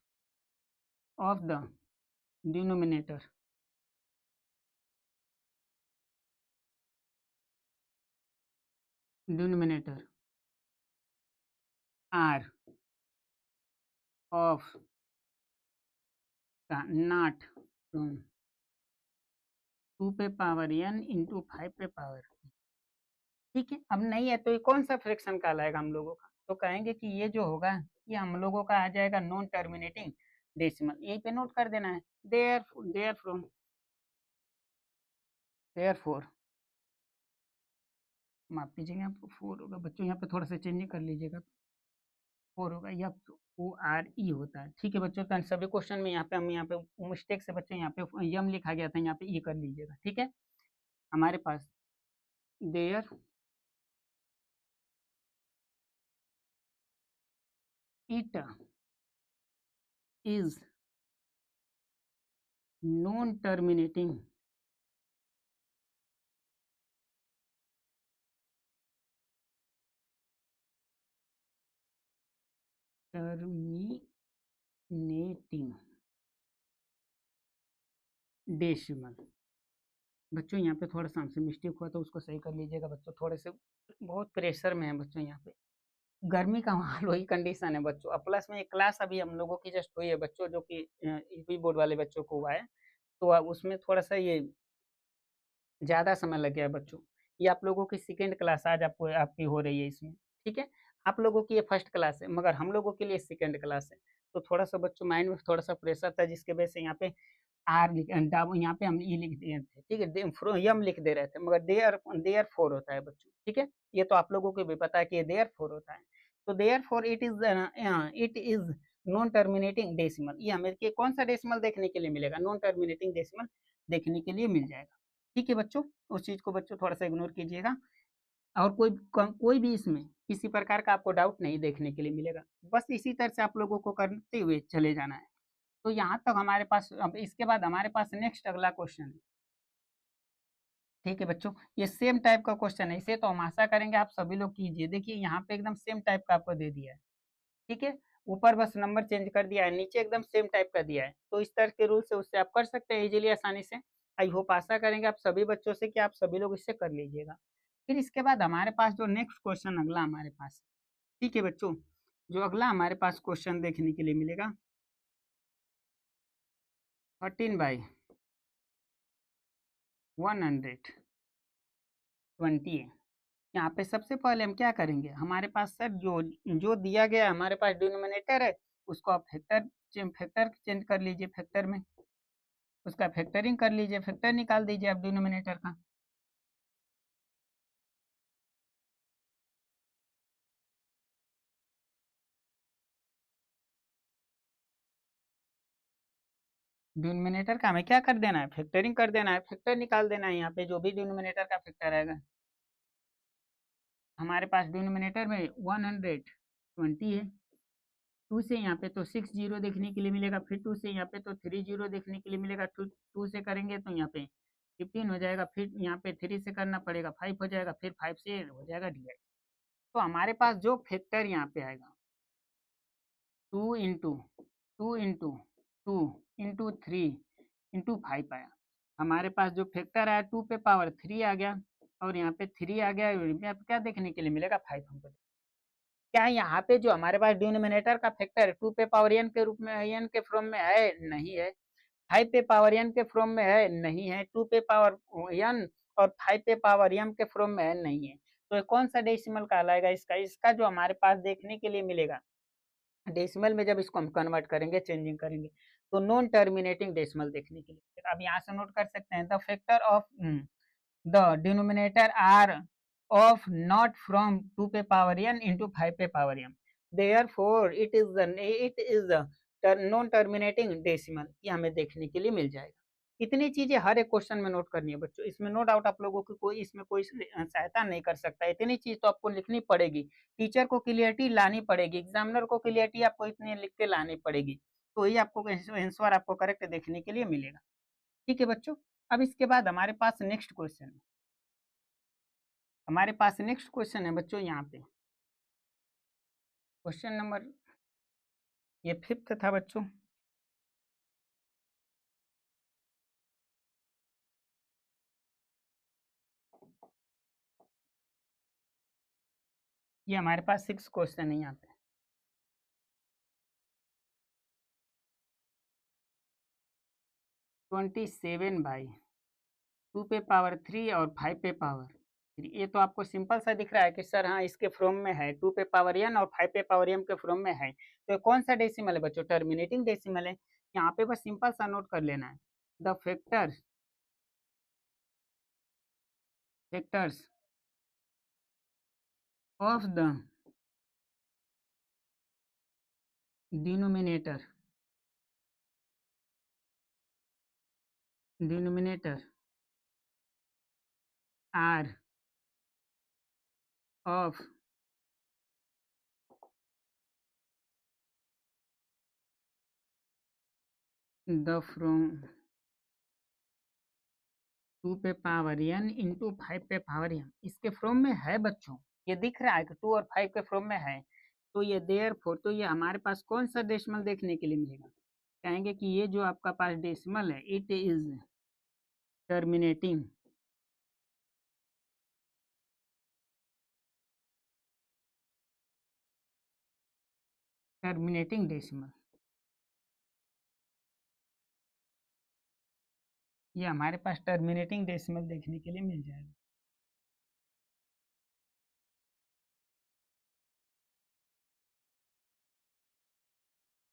of the denominator denominator are of not from 2 पे पावर n इंटू 5 पे पावर। ठीक है, अब नहीं है तो ये कौन सा फ्रैक्शन कहलाएगा हम लोगों का, तो कहेंगे कि ये जो होगा ये हम लोगों का आ जाएगा नॉन टर्मिनेटिंग डेसिमल, यहीं पे नोट कर देना है। There therefore therefore, माफ कीजिएगा आपको 4 होगा बच्चों, यहाँ पे थोड़ा सा चेंजिंग कर लीजिएगा। 4 होगा, FORE होता है। ठीक है बच्चों, तो सभी क्वेश्चन में यहाँ पे मिस्टेक से बच्चों यहाँ पे यम लिखा गया था, यहाँ पे ई कर लीजिएगा। ठीक है, हमारे पास there it is non terminating terminating decimal. बच्चों यहाँ पे थोड़ा सा हमसे मिस्टेक हुआ तो उसको सही कर लीजिएगा बच्चों, थोड़े से बहुत प्रेशर में है बच्चों यहाँ पे। गर्मी का माहौल वही कंडीशन है बच्चों। अब प्लस में एक क्लास अभी हम लोगों की जस्ट हुई है बच्चों, जो कि यूपी बोर्ड वाले बच्चों को हुआ है, तो उसमें थोड़ा सा ये ज़्यादा समय लग गया है बच्चों। ये आप लोगों की सेकंड क्लास आज आपको आपकी हो रही है इसमें। ठीक है, आप लोगों की ये फर्स्ट क्लास है, मगर हम लोगों के लिए सेकंड क्लास है। तो थोड़ा सा बच्चों माइंड में थोड़ा सा प्रेशर था, जिसके वजह से यहाँ पे यहाँ पे हम ई लिख दिए थे। ठीक है, यम लिख दे रहे थे, मगर देयर देयर फोर होता है बच्चों। ठीक है, ये तो आप लोगों को भी पता है कि ये देयर फोर होता है। तो therefore it is non terminating decimal. ये हमें कौन सा डेसिमल देखने के लिए मिलेगा? नॉन टर्मिनेटिंग डेसिमल देखने के लिए मिल जाएगा। ठीक है बच्चों, उस चीज को बच्चों थोड़ा सा इग्नोर कीजिएगा। और कोई भी इसमें किसी प्रकार का आपको डाउट नहीं देखने के लिए मिलेगा। बस इसी तरह से आप लोगों को करते हुए चले जाना है। तो यहाँ तक हमारे पास, अब इसके बाद हमारे पास नेक्स्ट अगला क्वेश्चन है। ठीक है बच्चों, ये सेम टाइप का क्वेश्चन है, इसे तो हम आशा करेंगे आप सभी लोग कीजिए। देखिए यहाँ पे एकदम सेम टाइप का आपको दे दिया है। ठीक है, ऊपर बस नंबर चेंज कर दिया है, नीचे एकदम सेम टाइप का दिया है। तो इस तरह के रूल से उससे आप कर सकते हैं इजीली, आसानी से। आई होप, आशा करेंगे आप सभी बच्चों से कि आप सभी लोग इससे कर लीजिएगा। फिर इसके बाद हमारे पास जो नेक्स्ट क्वेश्चन अगला हमारे पास, ठीक है बच्चों, जो अगला हमारे पास क्वेश्चन देखने के लिए मिलेगा 13/120 है। यहाँ पे सबसे पहले हम क्या करेंगे, हमारे पास सर जो जो दिया गया है, हमारे पास डिनोमिनेटर है, उसको आप फैक्टर चेंज कर लीजिए, फैक्टर में उसका फैक्टरिंग कर लीजिए, फैक्टर निकाल दीजिए आप डिनोमिनेटर का। डिनोमिनेटर का हमें क्या कर देना है? फैक्टरिंग कर देना है, फैक्टर निकाल देना है। यहाँ पे जो भी डिनोमिनेटर का फैक्टर आएगा, हमारे पास डिनोमिनेटर में 120 है। टू से यहाँ पे तो 6 जीरो देखने के लिए मिलेगा, फिर टू से यहाँ पे तो 3 जीरो देखने के लिए मिलेगा। टू से करेंगे तो यहाँ पे 15 हो जाएगा, फिर यहाँ पे 3 से करना पड़ेगा, 5 हो जाएगा, फिर 5 से हो जाएगा डिवाइड। तो हमारे पास जो फैक्टर यहाँ पे आएगा, 2 इंटू 2 इंटू 3 इंटू 5 आया। हमारे पास जो फैक्टर आया 2 पे पावर 3 आ गया, और यहाँ पे 3 आ गया। यहाँ पे क्या देखने के लिए मिलेगा? 5 हमको। क्या यहाँ पे जो हमारे पास डिनोमिनेटर का फैक्टर है 2 पे पावर n के रूप में, n के फॉर्म में है? नहीं है। 5 पे पावर n के फॉर्म में है? नहीं है। 2 पे पावर n और 5 पे पावर m के फॉर्म में है? नहीं है। तो ये कौन सा डेसिमल कहलाएगा? इसका जो हमारे पास देखने के लिए मिलेगा डेसिमल में, जब इसको हम कन्वर्ट करेंगे, चेंजिंग करेंगे, तो नॉन टर्मिनेटिंग डेसिमल देखने के लिए। अब यहाँ से नोट कर सकते हैं, the factor of the denominator are of not from 2 पे पावर n into 5 पे power m, therefore it is a non terminating decimal. ये हमें देखने के लिए मिल जाएगा। इतनी चीजें हर एक क्वेश्चन में नोट करनी है बच्चों, इसमें नो डाउट आप लोगों की कोई इसमें कोई सहायता नहीं कर सकता। इतनी चीज तो आपको लिखनी पड़ेगी, टीचर को क्लियरिटी लानी पड़ेगी, एग्जामिनर को क्लियरिटी आपको इतनी लिख के लानी पड़ेगी, तो ही आपको आंसर आपको करेक्ट देखने के लिए मिलेगा। ठीक है बच्चों, अब इसके बाद हमारे पास नेक्स्ट क्वेश्चन है। हमारे पास नेक्स्ट क्वेश्चन है बच्चों, यहाँ पे क्वेश्चन नंबर, ये फिफ्थ था बच्चों। ये हमारे पास 6 क्वेश्चन है यहाँ पे। 27/2 पे पावर 3 और 5 पे पावर 3। ये तो आपको सिंपल सा दिख रहा है कि सर हाँ इसके फ्रॉम में है, 2 पे पावर n और 5 पे पावर m के फ्रॉम में है। तो ये कौन सा डेसिमल है बच्चों? टर्मिनेटिंग डेसिमल है। यहाँ पे बस सिंपल सा नोट कर लेना है, the factors of the denominator denominator are of the from 2 पे पावर n इंटू 5 पे पावर n इसके फ्रॉम में है बच्चों। ये दिख रहा है कि 2 और 5 के फ्रॉम में है। तो ये देयरफॉर तो ये हमारे पास कौन सा डेसिमल देखने के लिए मिलेगा? कहेंगे कि ये जो आपका पास डेसिमल है it is terminating terminating decimal. ये हमारे पास टर्मिनेटिंग डेसिमल देखने के लिए मिल जाएगा।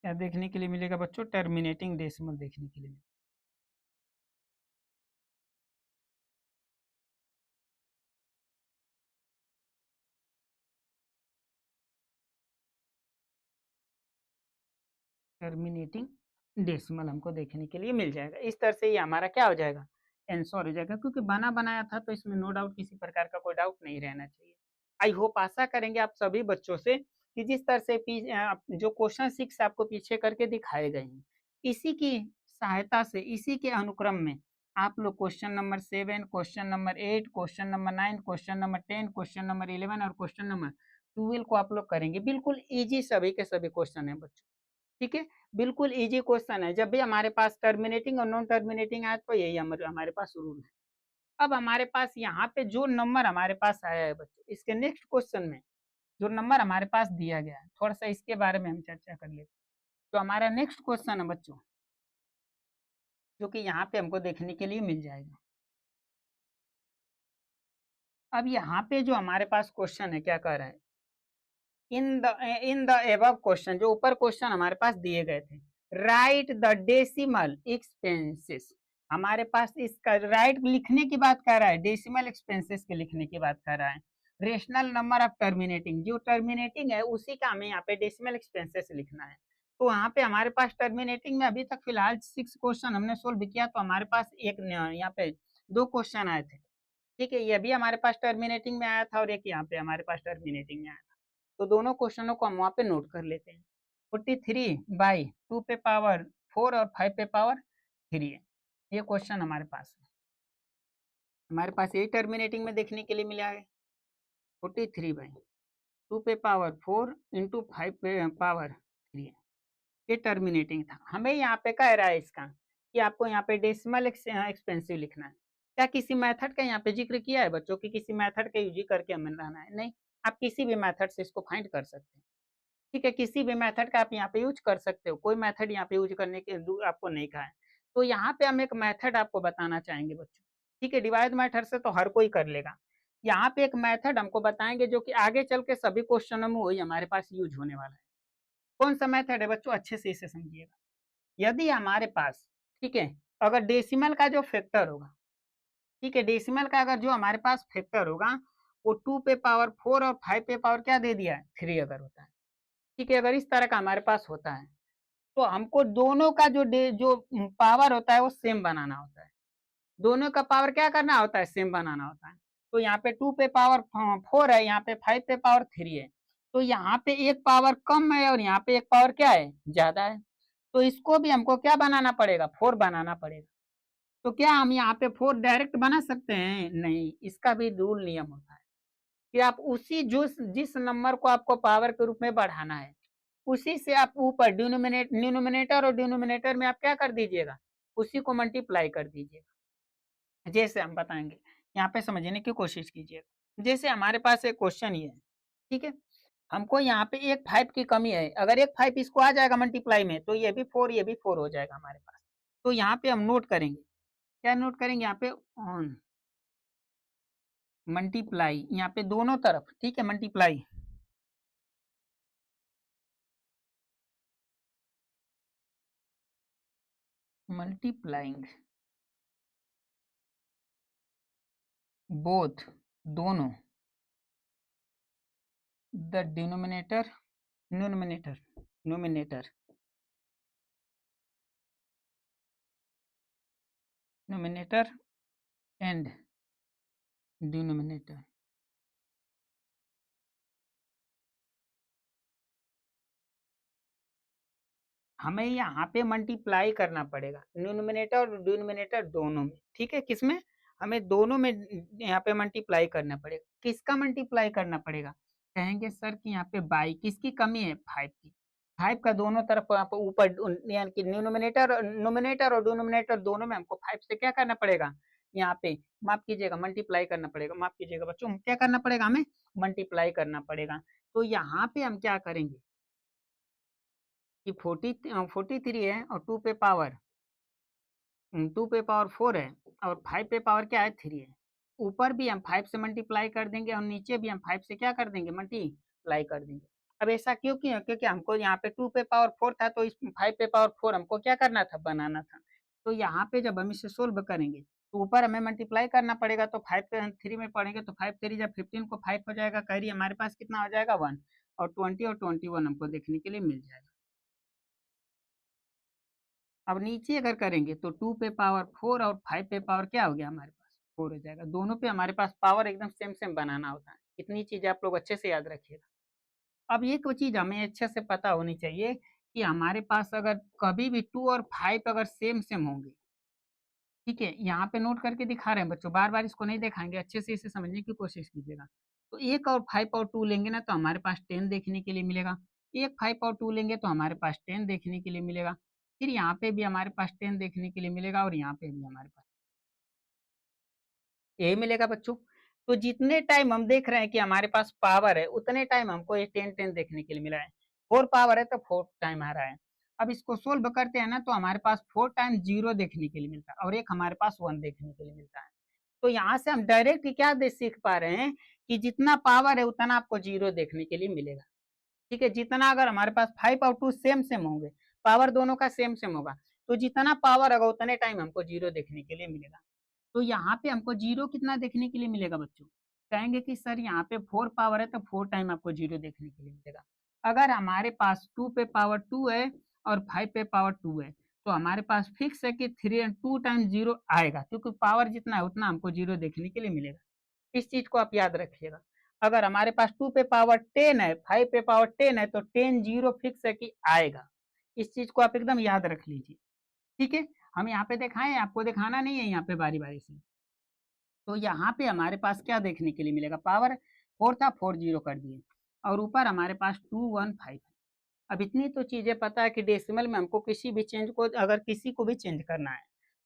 क्या देखने के लिए मिलेगा बच्चों? टर्मिनेटिंग डेसिमल देखने के लिए। टर्मिनेटिंग डेसिमल हमको देखने के लिए मिल जाएगा। इस तरह से ये हमारा क्या हो जाएगा? आंसर हो जाएगा, क्योंकि बना बनाया था तो इसमें नो डाउट किसी प्रकार का कोई डाउट नहीं रहना चाहिए। आई होप आशा करेंगे आप सभी बच्चों से कि जिस तरह से जो क्वेश्चन 6 आपको पीछे करके दिखाए गए हैं, इसी की सहायता से इसी के अनुक्रम में आप लोग question number 7, question number 8, question number 9, question number 10, question number 11 और क्वेश्चन नंबर 12 को आप लोग करेंगे। बिल्कुल ईजी सभी के सभी क्वेश्चन है बच्चों, ठीक है। बिल्कुल इजी क्वेश्चन है। जब भी हमारे पास टर्मिनेटिंग और नॉन टर्मिनेटिंग आए तो यही हमारे पास रूल है। अब हमारे पास यहाँ पे जो नंबर हमारे पास आया है बच्चों, इसके नेक्स्ट क्वेश्चन में जो नंबर हमारे पास दिया गया है, थोड़ा सा इसके बारे में हम चर्चा कर लेते हैं। तो हमारा नेक्स्ट क्वेश्चन है बच्चों, जो कि यहाँ पे हमको देखने के लिए मिल जाएगा। अब यहाँ पे जो हमारे पास क्वेश्चन है, क्या कह रहा है? इन द एबव क्वेश्चन, जो ऊपर क्वेश्चन हमारे पास दिए गए थे, राइट द डेसिमल एक्सपेंसेस। हमारे पास इसका राइट लिखने की बात कर रहा है, डेसिमल एक्सपेंसेस के लिखने की बात कर रहा है। रेशनल नंबर ऑफ टर्मिनेटिंग, जो टर्मिनेटिंग है उसी का हमें यहाँ पे डेसिमल एक्सपेंसेस लिखना है। तो यहाँ पे हमारे पास टर्मिनेटिंग में अभी तक फिलहाल 6 क्वेश्चन हमने सोल्व किया, तो हमारे पास एक यहाँ पे 2 क्वेश्चन आए थे, ठीक है। ये भी हमारे पास टर्मिनेटिंग में आया था और एक यहाँ पे हमारे पास टर्मिनेटिंग में आया था। तो दोनों क्वेश्चनों को हम वहाँ पे नोट कर लेते हैं। 43/2 पे पावर 4 और 5 पे पावर 3 है, ये क्वेश्चन हमारे पास है। हमारे पास यही टर्मिनेटिंग में देखने के लिए मिला है। 43/2 पे पावर 4 इंटू 5 पे पावर 3 है, ये टर्मिनेटिंग था। हमें यहाँ पे कह रहा है इसका कि आपको यहाँ पे डेसिमल एक्सपेंसिव लिखना है। क्या किसी मेथड का यहाँ पे जिक्र किया है बच्चों की किसी मेथड का यूज करके हमें लाना है? नहीं, आप किसी भी मेथड से इसको फाइंड कर सकते हैं, ठीक है। किसी भी मेथड का आप यहाँ पे यूज कर सकते हो, कोई मेथड यहाँ पे यूज करने के आपको नहीं कहा है। तो यहाँ पे हम एक मेथड आपको बताना चाहेंगे बच्चों, ठीक है। डिवाइड मेथड से तो हर कोई कर लेगा, यहाँ पे एक मेथड हमको बताएंगे जो कि आगे चल के सभी क्वेश्चनों में वही हमारे पास यूज होने वाला है। कौन सा मेथड है बच्चों? अच्छे से इसे समझिएगा। यदि हमारे पास, ठीक है, अगर डेसिमल का जो फैक्टर होगा, ठीक है, डेसिमल का अगर जो हमारे पास फैक्टर होगा वो 2 पे पावर 4 और 5 पे पावर क्या दे दिया है? 3 अगर होता है, ठीक है। अगर इस तरह का हमारे पास होता है तो हमको दोनों का जो पावर होता है वो सेम बनाना होता है। दोनों का पावर क्या करना होता है? सेम बनाना होता है। तो यहाँ पे 2 पे पावर 4 है, यहाँ पे 5 पे पावर 3 है। तो यहाँ पे एक पावर कम है और यहाँ पे एक पावर क्या है? ज्यादा है। तो इसको भी हमको क्या बनाना पड़ेगा? 4 बनाना पड़ेगा। तो क्या हम यहाँ पे 4 डायरेक्ट बना सकते हैं? नहीं, इसका भी रूल नियम होता है कि आप उसी जो जिस नंबर को आपको पावर के रूप में बढ़ाना है, उसी से आप ऊपर न्यूमिनेटर और डिनोमिनेटर में आप क्या कर दीजिएगा? उसी को मल्टीप्लाई कर दीजिएगा। जैसे हम बताएंगे, यहाँ पे समझने की कोशिश कीजिएगा। जैसे हमारे पास एक क्वेश्चन ये है, ठीक है। हमको यहाँ पे एक 5 की कमी है, अगर एक 5 इसको आ जाएगा मल्टीप्लाई में तो ये भी 4 ये भी 4 हो जाएगा हमारे पास। तो यहाँ पे हम नोट करेंगे, क्या नोट करेंगे? यहाँ पे ऑन मल्टीप्लाई, यहाँ पे दोनों तरफ, ठीक है, मल्टीप्लाई। मल्टीप्लाइंग बोथ, दोनों, the denominator numerator numerator numerator and denominator. हमें यहाँ पे मल्टीप्लाई करना पड़ेगा न्यूमिनेटर और डिनोमिनेटर दोनों में, ठीक है। किसमें? हमें दोनों में यहाँ पे मल्टीप्लाई करना पड़ेगा। किसका मल्टीप्लाई करना पड़ेगा? कहेंगे सर कि यहाँ पे बाई किसकी कमी है? 5 की। 5 का दोनों तरफ ऊपर यानी कि नोमिनेटर और डिनोमिनेटर दोनों में हमको 5 से क्या करना पड़ेगा? यहाँ पे माफ कीजिएगा मल्टीप्लाई करना पड़ेगा। माफ कीजिएगा बच्चों, क्या करना पड़ेगा? हमें मल्टीप्लाई करना पड़ेगा। तो यहाँ पे हम क्या करेंगे कि 43 है और 2 पे पावर 4 है और 5 पे पावर क्या है? 3 है। ऊपर भी हम 5 से मल्टीप्लाई कर देंगे और नीचे भी हम 5 से क्या कर देंगे? मल्टीप्लाई कर देंगे। अब ऐसा क्यों किया? क्योंकि हमको यहाँ पे 2 पे पावर 4 था तो इस 5 पे पावर 4 हमको क्या करना था? बनाना था। तो यहाँ पे जब हम इसे सोल्व करेंगे तो ऊपर हमें मल्टीप्लाई करना पड़ेगा। तो 5 पे हम 3 में पढ़ेंगे तो 5 3 जब 15 को 5 हो जाएगा, कह हमारे पास कितना हो जाएगा? 1 और 20 और 21 हमको देखने के लिए मिल जाएगा। अब नीचे अगर करेंगे तो 2 पे पावर 4 और 5 पे पावर क्या हो गया? हमारे पास 4 हो जाएगा। दोनों पे हमारे पास पावर एकदम सेम सेम बनाना होता है। इतनी चीजें आप लोग अच्छे से याद रखिएगा। अब एक चीज हमें अच्छे से पता होनी चाहिए कि हमारे पास अगर कभी भी 2 और 5 अगर सेम सेम होंगे, ठीक है, यहाँ पे नोट करके दिखा रहे हैं बच्चों, बार बार इसको नहीं दिखाएंगे, अच्छे से इसे समझने की कोशिश कीजिएगा। तो 1 और 5 और 2 लेंगे ना तो हमारे पास 10 देखने के लिए मिलेगा। 1 5 और 2 लेंगे तो हमारे पास 10 देखने के लिए मिलेगा। फिर यहाँ पे भी हमारे पास 10 देखने के लिए मिलेगा और यहाँ पे भी हमारे पास यही मिलेगा बच्चों। तो जितने टाइम हम देख रहे हैं कि हमारे पास पावर है उतने टाइम हमको ये 10 देखने के लिए मिला है। 4 पावर है तो 4 टाइम आ रहा है। अब इसको सोल्व करते हैं ना तो हमारे पास 4 टाइम 0 देखने के लिए मिलता है और एक हमारे पास 1 देखने के लिए मिलता है। तो यहाँ से हम डायरेक्ट क्या सीख पा रहे हैं कि जितना पावर है उतना आपको 0 देखने के लिए मिलेगा। ठीक है, जितना अगर हमारे पास 5 और 2 सेम सेम होंगे, पावर दोनों का सेम सेम होगा, तो जितना पावर होगा उतने टाइम हमको 0 देखने के लिए मिलेगा। तो यहाँ पे हमको 0 कितना देखने के लिए मिलेगा बच्चों? कहेंगे कि सर यहाँ पे 4 पावर है तो 4 टाइम आपको 0 देखने के लिए मिलेगा। अगर हमारे पास 2 पे पावर 2 है और 5 पे पावर 2 है तो हमारे पास फिक्स है कि 2 टाइम 0 आएगा, क्योंकि पावर जितना है उतना हमको 0 देखने के लिए मिलेगा। इस चीज को आप याद रखिएगा। अगर हमारे पास 2 पे पावर 10 है, 5 पे पावर 10 है तो 10 0 फिक्स है कि आएगा। इस चीज को आप एकदम याद रख लीजिए। ठीक है, हम यहाँ पे दिखाएं, आपको दिखाना नहीं है यहाँ पे बारी बारी से। तो यहाँ पे हमारे पास क्या देखने के लिए मिलेगा? पावर 4 था, 4 0 कर दिए और ऊपर हमारे पास 2 1 5 है। अब इतनी तो चीजें पता है कि डेसिमल में हमको किसी भी चेंज को, अगर किसी को भी चेंज करना है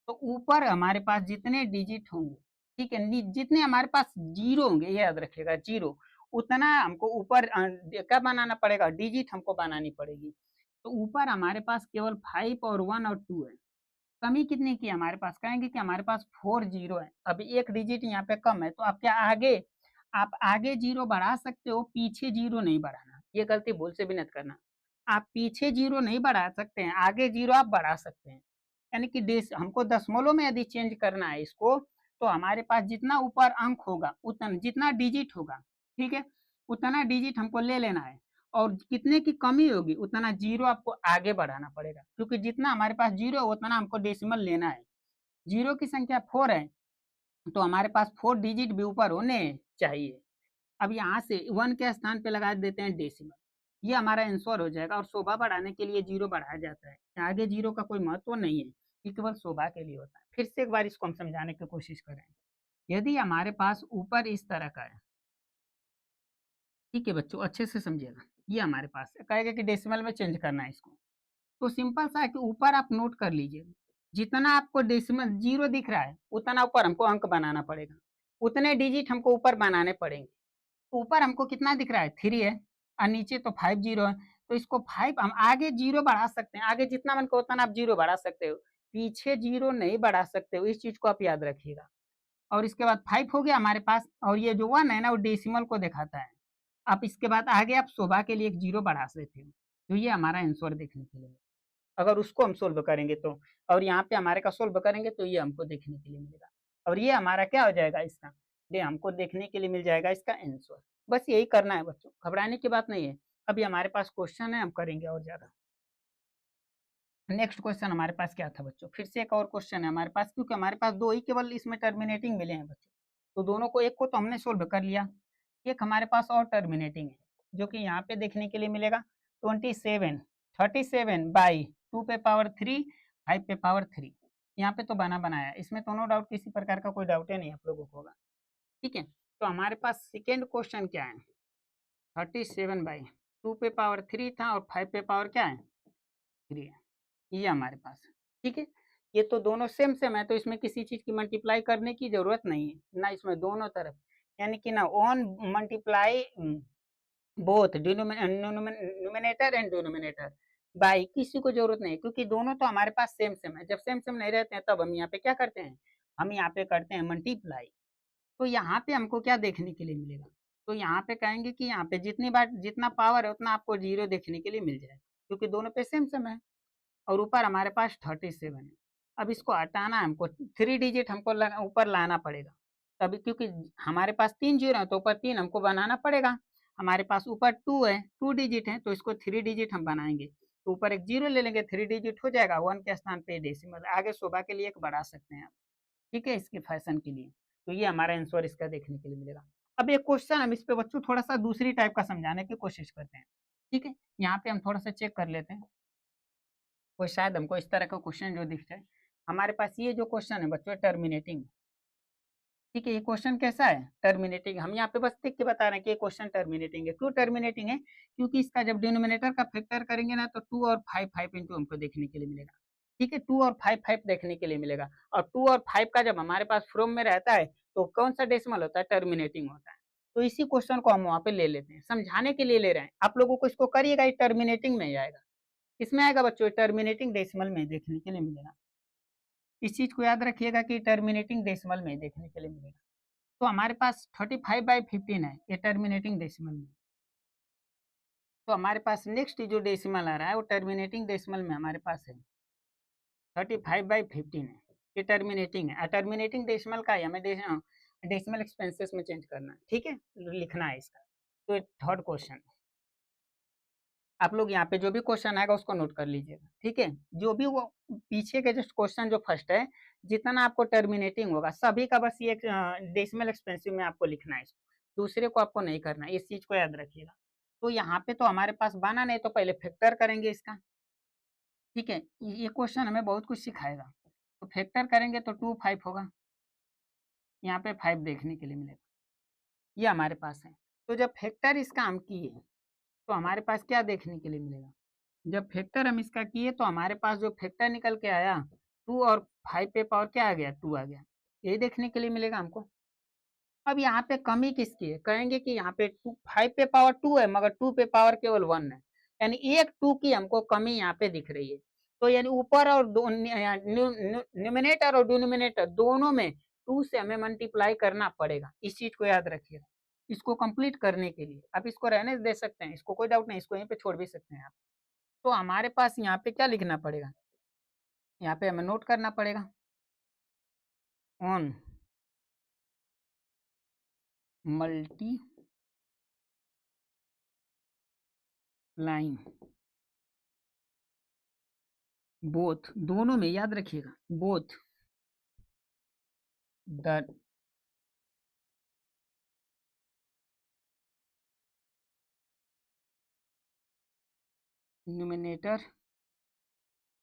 तो ऊपर हमारे पास जितने डिजिट होंगे, ठीक है, जितने हमारे पास जीरो होंगे, ये याद रखिएगा, जीरो, उतना हमको ऊपर क्या बनाना पड़ेगा? डिजिट हमको बनानी पड़ेगी। तो ऊपर हमारे पास केवल 5 और 1 और 2 है। कमी कितनी की हमारे पास? कहेंगे कि हमारे पास 4 जीरो है। अब एक डिजिट यहाँ पे कम है तो आप क्या आगे, आप आगे जीरो बढ़ा सकते हो, पीछे जीरो नहीं बढ़ाना। ये गलती भूल से भी मत करना। आप पीछे जीरो नहीं बढ़ा सकते हैं, आगे जीरो आप बढ़ा सकते हैं। यानी कि हमको दशमलव में यदि चेंज करना है इसको, तो हमारे पास जितना ऊपर अंक होगा, उतना जितना डिजिट होगा, ठीक है, उतना डिजिट हमको ले लेना है और कितने की कमी होगी उतना जीरो आपको आगे बढ़ाना पड़ेगा, क्योंकि जितना हमारे पास जीरो है उतना हमको डेसिमल लेना है। जीरो की संख्या 4 है तो हमारे पास 4 डिजिट भी ऊपर होने चाहिए। अब यहाँ से 1 के स्थान पे लगा देते हैं डेसिमल, ये हमारा आंसर हो जाएगा। और शोभा बढ़ाने के लिए जीरो बढ़ाया जाता है, आगे जीरो का कोई महत्व नहीं है, ये केवल शोभा के लिए होता है। फिर से एक बार इसको हम समझाने की कोशिश करें। यदि हमारे पास ऊपर इस तरह का है, ठीक है बच्चों, अच्छे से समझिएगा, ये हमारे पास है, कहेगा कि डेसिमल में चेंज करना है इसको, तो सिंपल सा है कि ऊपर आप नोट कर लीजिए, जितना आपको डेसिमल जीरो दिख रहा है उतना ऊपर हमको अंक बनाना पड़ेगा, उतने डिजिट हमको ऊपर बनाने पड़ेंगे। ऊपर हमको कितना दिख रहा है? 3 है और नीचे तो 5 जीरो है, तो इसको 5 हम आगे जीरो बढ़ा सकते हैं, आगे जितना मन को उतना आप जीरो बढ़ा सकते हो, पीछे जीरो नहीं बढ़ा सकते हो, इस चीज को आप याद रखिएगा। और इसके बाद 5 हो गया हमारे पास, और ये जो 1 है ना वो डेसिमल को दिखाता है। आप इसके बाद आगे आप शोभा के लिए एक जीरो बढ़ा सकते हो, तो ये हमारा आंसर देखने के लिए, अगर उसको हम सोल्व करेंगे तो, और यहाँ पे हमारे का सोल्व करेंगे तो ये हमको देखने के लिए मिलेगा, और ये हमारा क्या हो जाएगा? इसका ये हमको देखने के लिए मिल जाएगा इसका आंसर। बस यही करना है बच्चों, घबराने की बात नहीं है। अभी हमारे पास क्वेश्चन है, हम करेंगे और ज्यादा। नेक्स्ट क्वेश्चन हमारे पास क्या था बच्चों, फिर से एक और क्वेश्चन है हमारे पास, क्योंकि हमारे पास दो ही केवल इसमें टर्मिनेटिंग मिले हैं बच्चों, तो दोनों को, एक को तो हमने सोल्व कर लिया, एक हमारे पास और टर्मिनेटिंग है, जो कि यहाँ पे देखने के लिए मिलेगा 37 2 पे पावर 3 5 पे पावर 3। यहाँ पे तो बना बनाया, इसमें तो नो डाउट, किसी प्रकार का कोई डाउट है नहीं आप लोगों को होगा। ठीक है, तो हमारे पास सेकेंड क्वेश्चन क्या है, 37/2 पे पावर 3 था और 5 पे पावर क्या है 3 है, ये हमारे पास है। ठीक है, ये तो दोनों सेम सेम है, तो इसमें किसी चीज की मल्टीप्लाई करने की जरूरत नहीं है ना, इसमें दोनों तरफ, यानी कि ना on multiply both numerator and denominator by, किसी को जरूरत नहीं, क्योंकि दोनों तो हमारे पास सेम सेम है। जब सेम सेम नहीं रहते हैं तब हम यहाँ पे क्या करते हैं, हम यहाँ पे करते हैं मल्टीप्लाई। तो यहाँ पे हमको क्या देखने के लिए मिलेगा, तो यहाँ पे कहेंगे कि यहाँ पे जितनी बार जितना पावर है उतना आपको जीरो देखने के लिए मिल जाए, क्योंकि दोनों पे सेम सेम है, और ऊपर हमारे पास 37 है। अब इसको हटाना है हमको, 3 डिजिट हमको ऊपर लाना पड़ेगा, तभी, क्योंकि हमारे पास 3 जीरो है तो ऊपर 3 हमको बनाना पड़ेगा। हमारे पास ऊपर 2 है, 2 डिजिट है, तो इसको 3 डिजिट हम बनाएंगे, तो ऊपर एक जीरो ले लेंगे, 3 डिजिट हो जाएगा, 1 के स्थान पे डेसिमल, आगे शोभा के लिए एक बढ़ा सकते हैं आप। ठीक है, इसके फैशन के लिए, तो ये हमारा आंसर इसका देखने के लिए मिलेगा। अब एक क्वेश्चन हम इस पे बच्चों थोड़ा सा दूसरी टाइप का समझाने की कोशिश करते हैं। ठीक है, यहाँ पे हम थोड़ा सा चेक कर लेते हैं, कोई शायद हमको इस तरह का क्वेश्चन जो दिख जाए। हमारे पास ये जो क्वेश्चन है बच्चों टर्मिनेटिंग, ठीक है, ये क्वेश्चन कैसा है टर्मिनेटिंग, हम यहाँ पे बस देख के बता रहे हैं कि ये क्वेश्चन टर्मिनेटिंग है। क्यों टर्मिनेटिंग है, क्योंकि इसका जब डिनोमिनेटर का फैक्टर करेंगे ना, तो 2 और 5 5 इंटू हमको देखने के लिए मिलेगा। ठीक है, 2 और 5 5 देखने के लिए मिलेगा, और 2 और 5 का जब हमारे पास फ्रॉम में रहता है तो कौन सा डेसिमल होता है, टर्मिनेटिंग होता है। तो इसी क्वेश्चन को हम वहाँ पे ले लेते हैं, समझाने के लिए ले रहे हैं, आप लोगों को इसको करिएगा, ये टर्मिनेटिंग में ही आएगा। इसमें आएगा बच्चों, टर्मिनेटिंग डेसिमल में देखने के लिए मिलेगा। इस चीज को याद रखिएगा कि टर्मिनेटिंग डेसिमल में देखने के लिए मिलेगा। तो हमारे पास 35/15 है, ये टर्मिनेटिंग डेसिमल में। तो हमारे पास नेक्स्ट जो डेसिमल आ रहा है वो टर्मिनेटिंग डेसिमल में हमारे पास है 35/15 है, ये टर्मिनेटिंग है। टर्मिनेटिंग डेसिमल का है, हमें डेसिमल एक्सपेंसेस में चेंज करना है। ठीक है, लिखना है इसका। तो थर्ड क्वेश्चन, आप लोग यहाँ पे जो भी क्वेश्चन आएगा उसको नोट कर लीजिएगा। ठीक है, जो भी वो पीछे के जस्ट क्वेश्चन जो फर्स्ट है, जितना आपको टर्मिनेटिंग होगा सभी का बस ये डेसिमल एक्सपेंसिव में आपको लिखना है, इसको दूसरे को आपको नहीं करना है, इस चीज को याद रखिएगा। तो यहाँ पे तो हमारे पास बना नहीं, तो पहले फैक्टर करेंगे इसका। ठीक है, ये क्वेश्चन हमें बहुत कुछ सिखाएगा। तो फैक्टर करेंगे तो 2 5 होगा, यहाँ पे 5 देखने के लिए मिलेगा, ये हमारे पास है। तो जब फैक्टर इसका हम किए तो हमारे पास क्या देखने के लिए मिलेगा, जब फैक्टर हम इसका किए तो हमारे पास जो फैक्टर निकल के आया 2 और 5 पे पावर क्या आ गया 2 आ गया, यही देखने के लिए मिलेगा हमको। अब यहाँ पे कमी किसकी है, कहेंगे कि यहाँ पे 5 पे पावर 2 है मगर 2 पे पावर केवल 1 है, यानी एक 2 की हमको कमी यहाँ पे दिख रही है। तो यानी ऊपर और न्यूमिनेटर और डिनोमिनेटर दोनों में 2 से हमें मल्टीप्लाई करना पड़ेगा, इस चीज को याद रखिएगा। इसको कंप्लीट करने के लिए आप इसको रहने दे सकते हैं, इसको कोई डाउट नहीं, इसको यहीं पे छोड़ भी सकते हैं आप। तो हमारे पास यहाँ पे क्या लिखना पड़ेगा, यहाँ पे हमें नोट करना पड़ेगा ऑन मल्टीप्लाइंग बोथ, दोनों में याद रखिएगा, both the numerator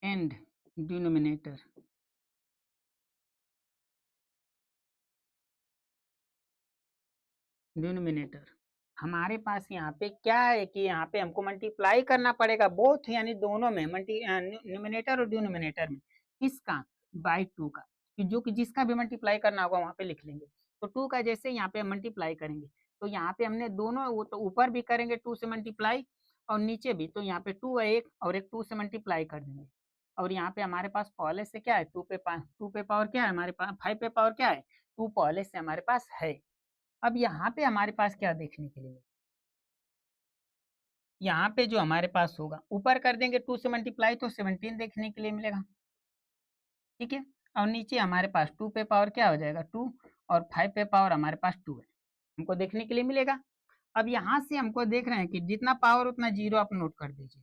and denominator, denominator हमारे पास यहाँ पे क्या है कि यहाँ पे हमको मल्टीप्लाई करना पड़ेगा बोथ, यानी दोनों में न्यूमिनेटर और डिनोमिनेटर में, किसका, बाई 2 का, जो कि जिसका भी मल्टीप्लाई करना होगा वहाँ पे लिख लेंगे। तो 2 का जैसे यहाँ पे मल्टीप्लाई करेंगे, तो यहाँ पे हमने दोनों, वो तो ऊपर भी करेंगे 2 से मल्टीप्लाई और नीचे भी, तो यहाँ पे 2 है एक और एक 2 से मल्टीप्लाई कर देंगे। और यहाँ पे हमारे पास पहले से क्या है 2 पे पावर क्या है हमारे पास, 5 पे पावर क्या है 2 पहले से हमारे पास है। अब यहाँ पे हमारे पास क्या देखने के लिए, यहाँ पे जो हमारे पास होगा ऊपर कर देंगे 2 से मल्टीप्लाई तो 17 देखने के लिए मिलेगा। ठीक है, और नीचे हमारे पास 2 पे पावर क्या हो जाएगा 2 और 5 पे पावर हमारे पास 2 है, हमको देखने के लिए मिलेगा। अब यहाँ से हमको देख रहे हैं कि जितना पावर उतना जीरो आप नोट कर दीजिए,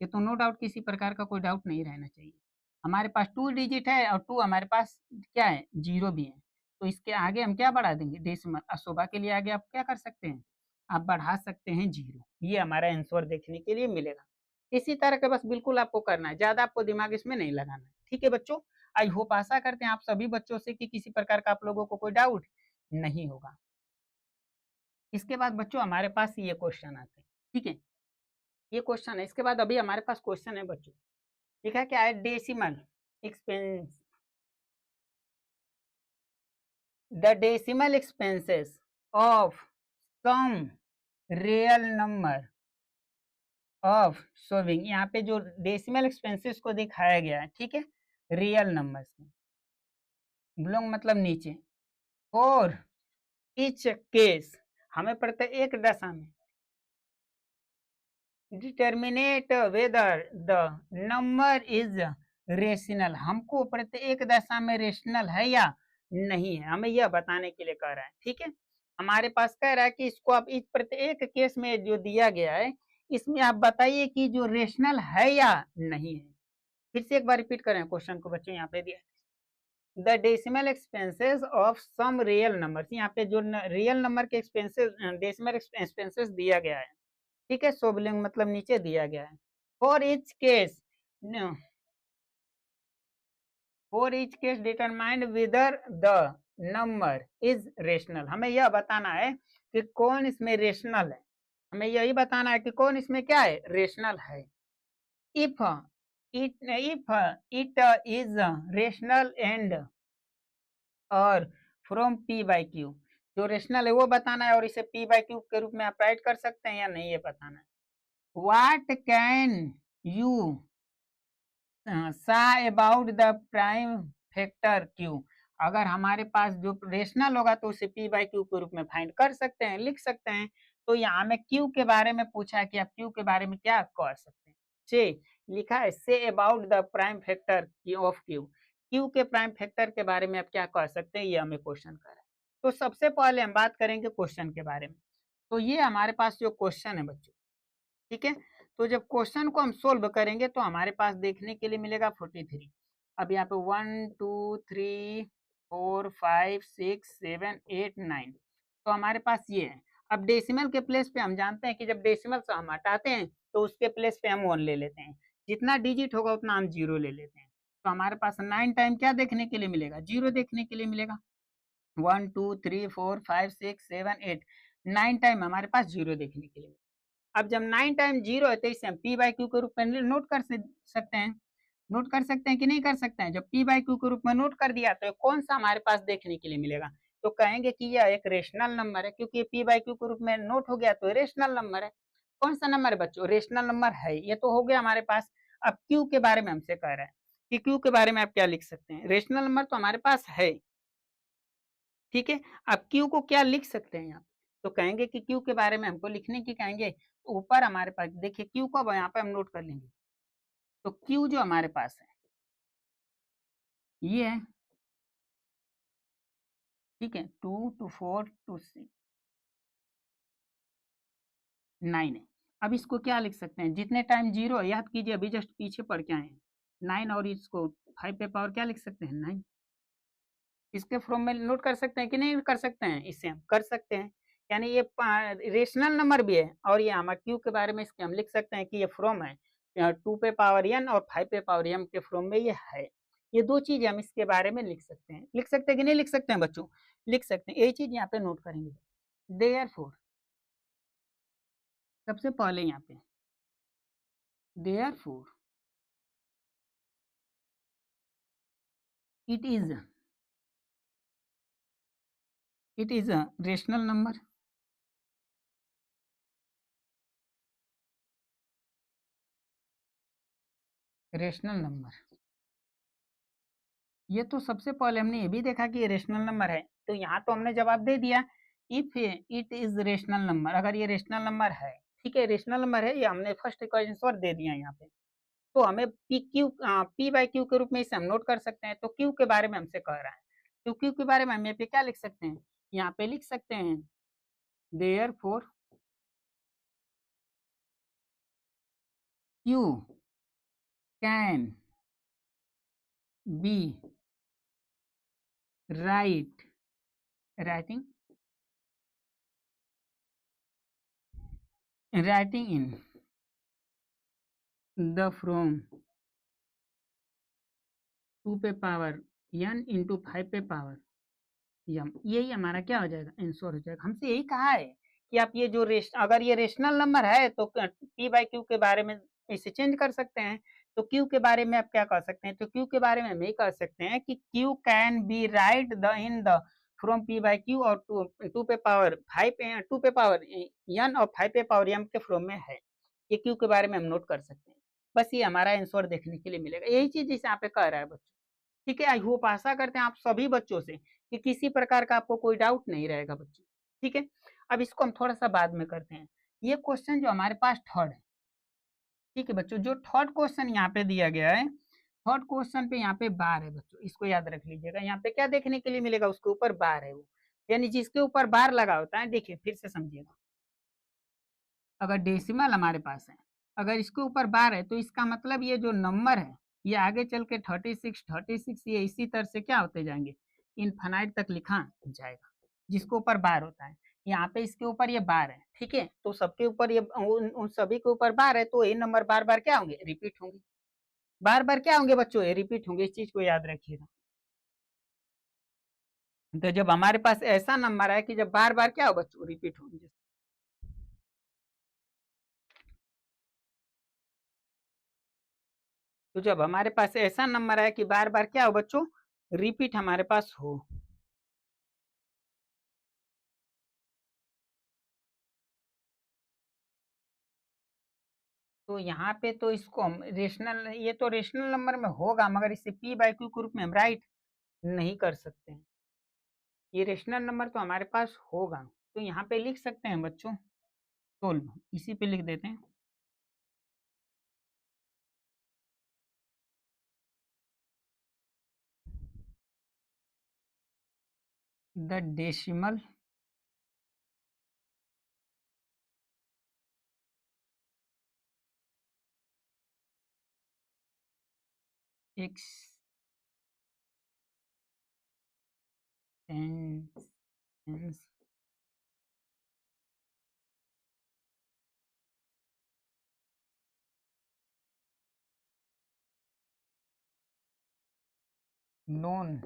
ये तो नो डाउट किसी प्रकार का कोई डाउट नहीं रहना चाहिए। हमारे पास 2 डिजिट है और 2 हमारे पास क्या है, जीरो भी है, तो इसके आगे हम क्या बढ़ा देंगे, डेसिमल। शोभा के लिए आगे आप क्या कर सकते हैं, आप बढ़ा सकते हैं जीरो, ये हमारा आंसर देखने के लिए मिलेगा। इसी तरह का बस बिल्कुल आपको करना है, ज्यादा आपको दिमाग इसमें नहीं लगाना है। ठीक है बच्चों, आई होप आशा करते हैं आप सभी बच्चों से कि किसी प्रकार का आप लोगों को कोई डाउट नहीं होगा। इसके बाद बच्चों हमारे पास ये क्वेश्चन आते हैं। ठीक है, ये क्वेश्चन है, इसके बाद अभी हमारे पास क्वेश्चन है बच्चों, लिखा क्या है, decimal expense, the decimal expenses of some real number of solving. यहाँ पे जो डेसिमल एक्सपेंसेस को दिखाया गया है, ठीक है, रियल नंबर्स में, बिलोंग मतलब नीचे, और इच केस हमें प्रत्येक दशा में determinate whether the number is rational, हमको प्रत्येक दशा में रेशनल है या नहीं है, हमें यह बताने के लिए कह रहा है। ठीक है, हमारे पास कह रहा है कि इसको आप इस प्रत्येक केस में जो दिया गया है, इसमें आप बताइए कि जो रेशनल है या नहीं है। फिर से एक बार रिपीट करें क्वेश्चन को बच्चों, यहाँ पे दिया the decimal expenses of some real numbers, यहाँ पे जो रियल नंबर के एक्सपेंसेस, डेसिमल एक्सपेंसेस दिया गया है, ठीक है, सोबलिंग मतलब नीचे दिया गया है। For each case, for each case determined whether the number is rational, हमें यह बताना है कि कौन इसमें रेशनल है, हमें यही बताना है कि कौन इसमें क्या है, रेशनल है। If it is rational and और फ्रॉम पी बाई क्यू, जो रेशनल है वो बताना है, और इसे पी बाई क्यू के रूप में आप राइट कर सकते हैं या नहीं, ये बताना है। व्हाट कैन यू सा about the prime factor Q, अगर हमारे पास जो रेशनल होगा तो उसे पी बाई क्यू के रूप में फाइंड कर सकते हैं, लिख सकते हैं। तो यहाँ में क्यू के बारे में पूछा है कि आप क्यू के बारे में क्या कर सकते हैं, से लिखा है say about the prime factor of Q, Q के प्राइम फैक्टर के बारे में आप क्या कर सकते हैं, ये हमें क्वेश्चन कर रहा है। तो सबसे पहले हम बात करेंगे क्वेश्चन के बारे में। तो ये हमारे पास जो क्वेश्चन है बच्चों, ठीक है, तो जब क्वेश्चन को हम सोल्व करेंगे तो हमारे पास देखने के लिए मिलेगा 43। अब यहाँ पे 1 2 3 4 5 6 7 8 9, तो हमारे पास ये है। अब डेसिमल के प्लेस पे हम जानते हैं कि जब डेसिमल से हम हटाते हैं तो उसके प्लेस पे हम 1 ले लेते हैं, जितना डिजिट होगा उतना हम 0 ले लेते हैं। तो हमारे पास 9 टाइम क्या देखने के लिए मिलेगा, 0 देखने के लिए मिलेगा। 1 2 3 4 5 6 7 8, 9 टाइम हमारे पास 0 देखने के लिए। अब जब 9 टाइम 0 है तो इसे हम पी बाई क्यू के रूप में नोट कर सकते हैं, नोट कर सकते हैं कि नहीं कर सकते हैं। जब पी बाई क्यू के रूप में नोट कर दिया तो कौन सा हमारे पास देखने के लिए मिलेगा, तो कहेंगे कि यह एक रेशनल नंबर है, क्योंकि पी बाई क्यू के रूप में नोट हो गया तो रेशनल नंबर है। कौन सा नंबर है बच्चों, रेशनल नंबर है, ये तो हो गया हमारे पास। अब क्यू के बारे में हमसे कह रहा है कि क्यू के बारे में आप क्या लिख सकते हैं, रेशनल नंबर तो हमारे पास है, ठीक है। अब क्यू को क्या लिख सकते हैं यहाँ, तो कहेंगे कि क्यू के बारे में हमको लिखने की कहेंगे, तो ऊपर हमारे पास देखिए क्यू को अब यहाँ पे हम नोट कर लेंगे। तो क्यू जो हमारे पास है ये है, ठीक है, 2 2 4 2 6 9 है। अब इसको क्या लिख सकते हैं, जितने टाइम 0 है, याद कीजिए अभी जस्ट पीछे पढ़ के आए हैं 9, और इसको 5 पे पावर क्या लिख सकते हैं, 9। इसके फॉर्म में नोट कर सकते हैं कि नहीं कर सकते हैं, इससे हम कर सकते हैं। यानी ये रेशनल नंबर भी है, और ये हमारे क्यू के बारे में इसके हम लिख सकते हैं कि ये फ्रॉम है 2 पे पावर n और 5 पे पावर m के फ्रॉम में ये है। ये दो चीज हम इसके बारे में लिख सकते हैं, लिख सकते हैं कि नहीं लिख सकते हैं बच्चों, लिख सकते हैं। ये चीज यहाँ पे नोट करेंगे। देयरफॉर, सबसे पहले यहाँ पे therefore it is a rational number, rational number. ये तो सबसे पहले हमने ये भी देखा कि ये रेशनल नंबर है, तो यहाँ तो हमने जवाब दे दिया, if it is rational number, अगर ये रेशनल नंबर है, ठीक है, रेशनल नंबर है, ये हमने फर्स्ट इक्वेशन आंसर दे दिया यहाँ पे। तो हमें पी बाई क्यू के रूप में इसे हम नोट कर सकते हैं। तो क्यू के बारे में हमसे कह रहा है, तो क्यू के बारे में हम यहाँ पे क्या लिख सकते हैं, यहाँ पे लिख सकते हैं therefore Q can be writing in the from 2 पे पावर n इंटू 5 पे पावर यम, यही हमारा क्या हो जाएगा, आंसर हो जाएगा। हमसे यही कहा है कि आप ये जो अगर ये रेशनल नंबर है तो पी बाई क्यू के बारे में इसे चेंज कर सकते हैं। तो क्यू के बारे में आप क्या कह सकते हैं, तो क्यू के बारे में हम ये कह सकते हैं कि Q can B right the in the from P by Q और टू पे पावर 5 टू पे पावर एन और 5 पे पावर एम के फ्रॉम में है। ये क्यू के बारे में हम नोट कर सकते हैं। बस ये हमारा आंसर देखने के लिए मिलेगा, यही चीज जिसे यहाँ पे कह रहा है बच्चों। ठीक है, आई होप आशा करते हैं आप सभी बच्चों से कि किसी प्रकार का आपको कोई डाउट नहीं रहेगा बच्चों। ठीक है, अब इसको हम थोड़ा सा बाद में करते हैं। ये क्वेश्चन जो हमारे पास थर्ड है, ठीक है बच्चों, जो थर्ड क्वेश्चन यहाँ पे दिया गया है, थर्ड क्वेश्चन पे यहाँ पे बार है बच्चों, इसको याद रख लीजिएगा। यहाँ पे क्या देखने के लिए मिलेगा, उसके ऊपर बार है वो, यानी जिसके ऊपर बार लगा होता है, देखिए फिर से समझिएगा। अगर डेसिमल हमारे पास है, अगर इसके ऊपर बार है, तो इसका मतलब ये जो नंबर है ये आगे चल के 36 ये इसी तरह से क्या होते जाएंगे, इनफाइनाइट तक लिखा जाएगा, जिसके ऊपर बार होता है। यहाँ पे इसके ऊपर ये बार है, ठीक है, तो सबके ऊपर ये उन सभी के ऊपर बार है, तो ये नंबर बार बार क्या होंगे, रिपीट होंगे। बार बार क्या होंगे बच्चों, ये रिपीट होंगे, इस चीज को याद रखिएगा। तो जब हमारे पास ऐसा नंबर है कि जब बार बार क्या हो बच्चों, रिपीट होंगे। तो जब हमारे पास ऐसा नंबर है कि बार बार क्या हो बच्चों, रिपीट हमारे पास हो, तो यहाँ पे तो इसको हम रेशनल, ये तो रेशनल नंबर में होगा, मगर इसे पी बाई क्यू के रूप में हम राइट नहीं कर सकते हैं। ये रेशनल नंबर तो हमारे पास होगा, तो यहाँ पे लिख सकते हैं बच्चों 12, इसी पे लिख देते हैं। The decimal extension non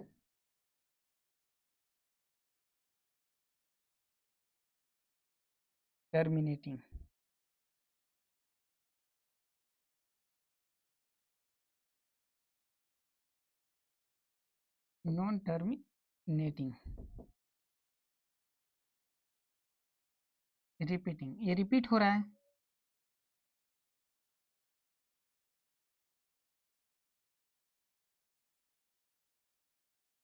terminating, non terminating repeating, ये रिपीट हो रहा है।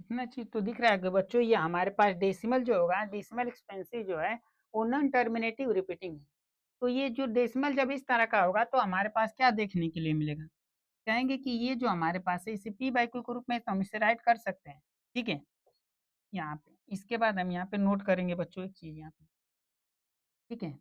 इतना चीज तो दिख रहा है कि बच्चों ये हमारे पास डेसिमल जो होगा, डेसिमल एक्सपेंसिव जो है वो नॉन टर्मिनेटिव रिपीटिंग है। तो ये जो डेसिमल जब इस तरह का होगा तो हमारे पास क्या देखने के लिए मिलेगा, कहेंगे कि ये जो हमारे पास है इसे पी बाई क्यू के रूप में तो हम इसे राइट कर सकते हैं। ठीक है, यहाँ पे इसके बाद हम यहाँ पे नोट करेंगे बच्चों एक चीज यहाँ पे, ठीक है,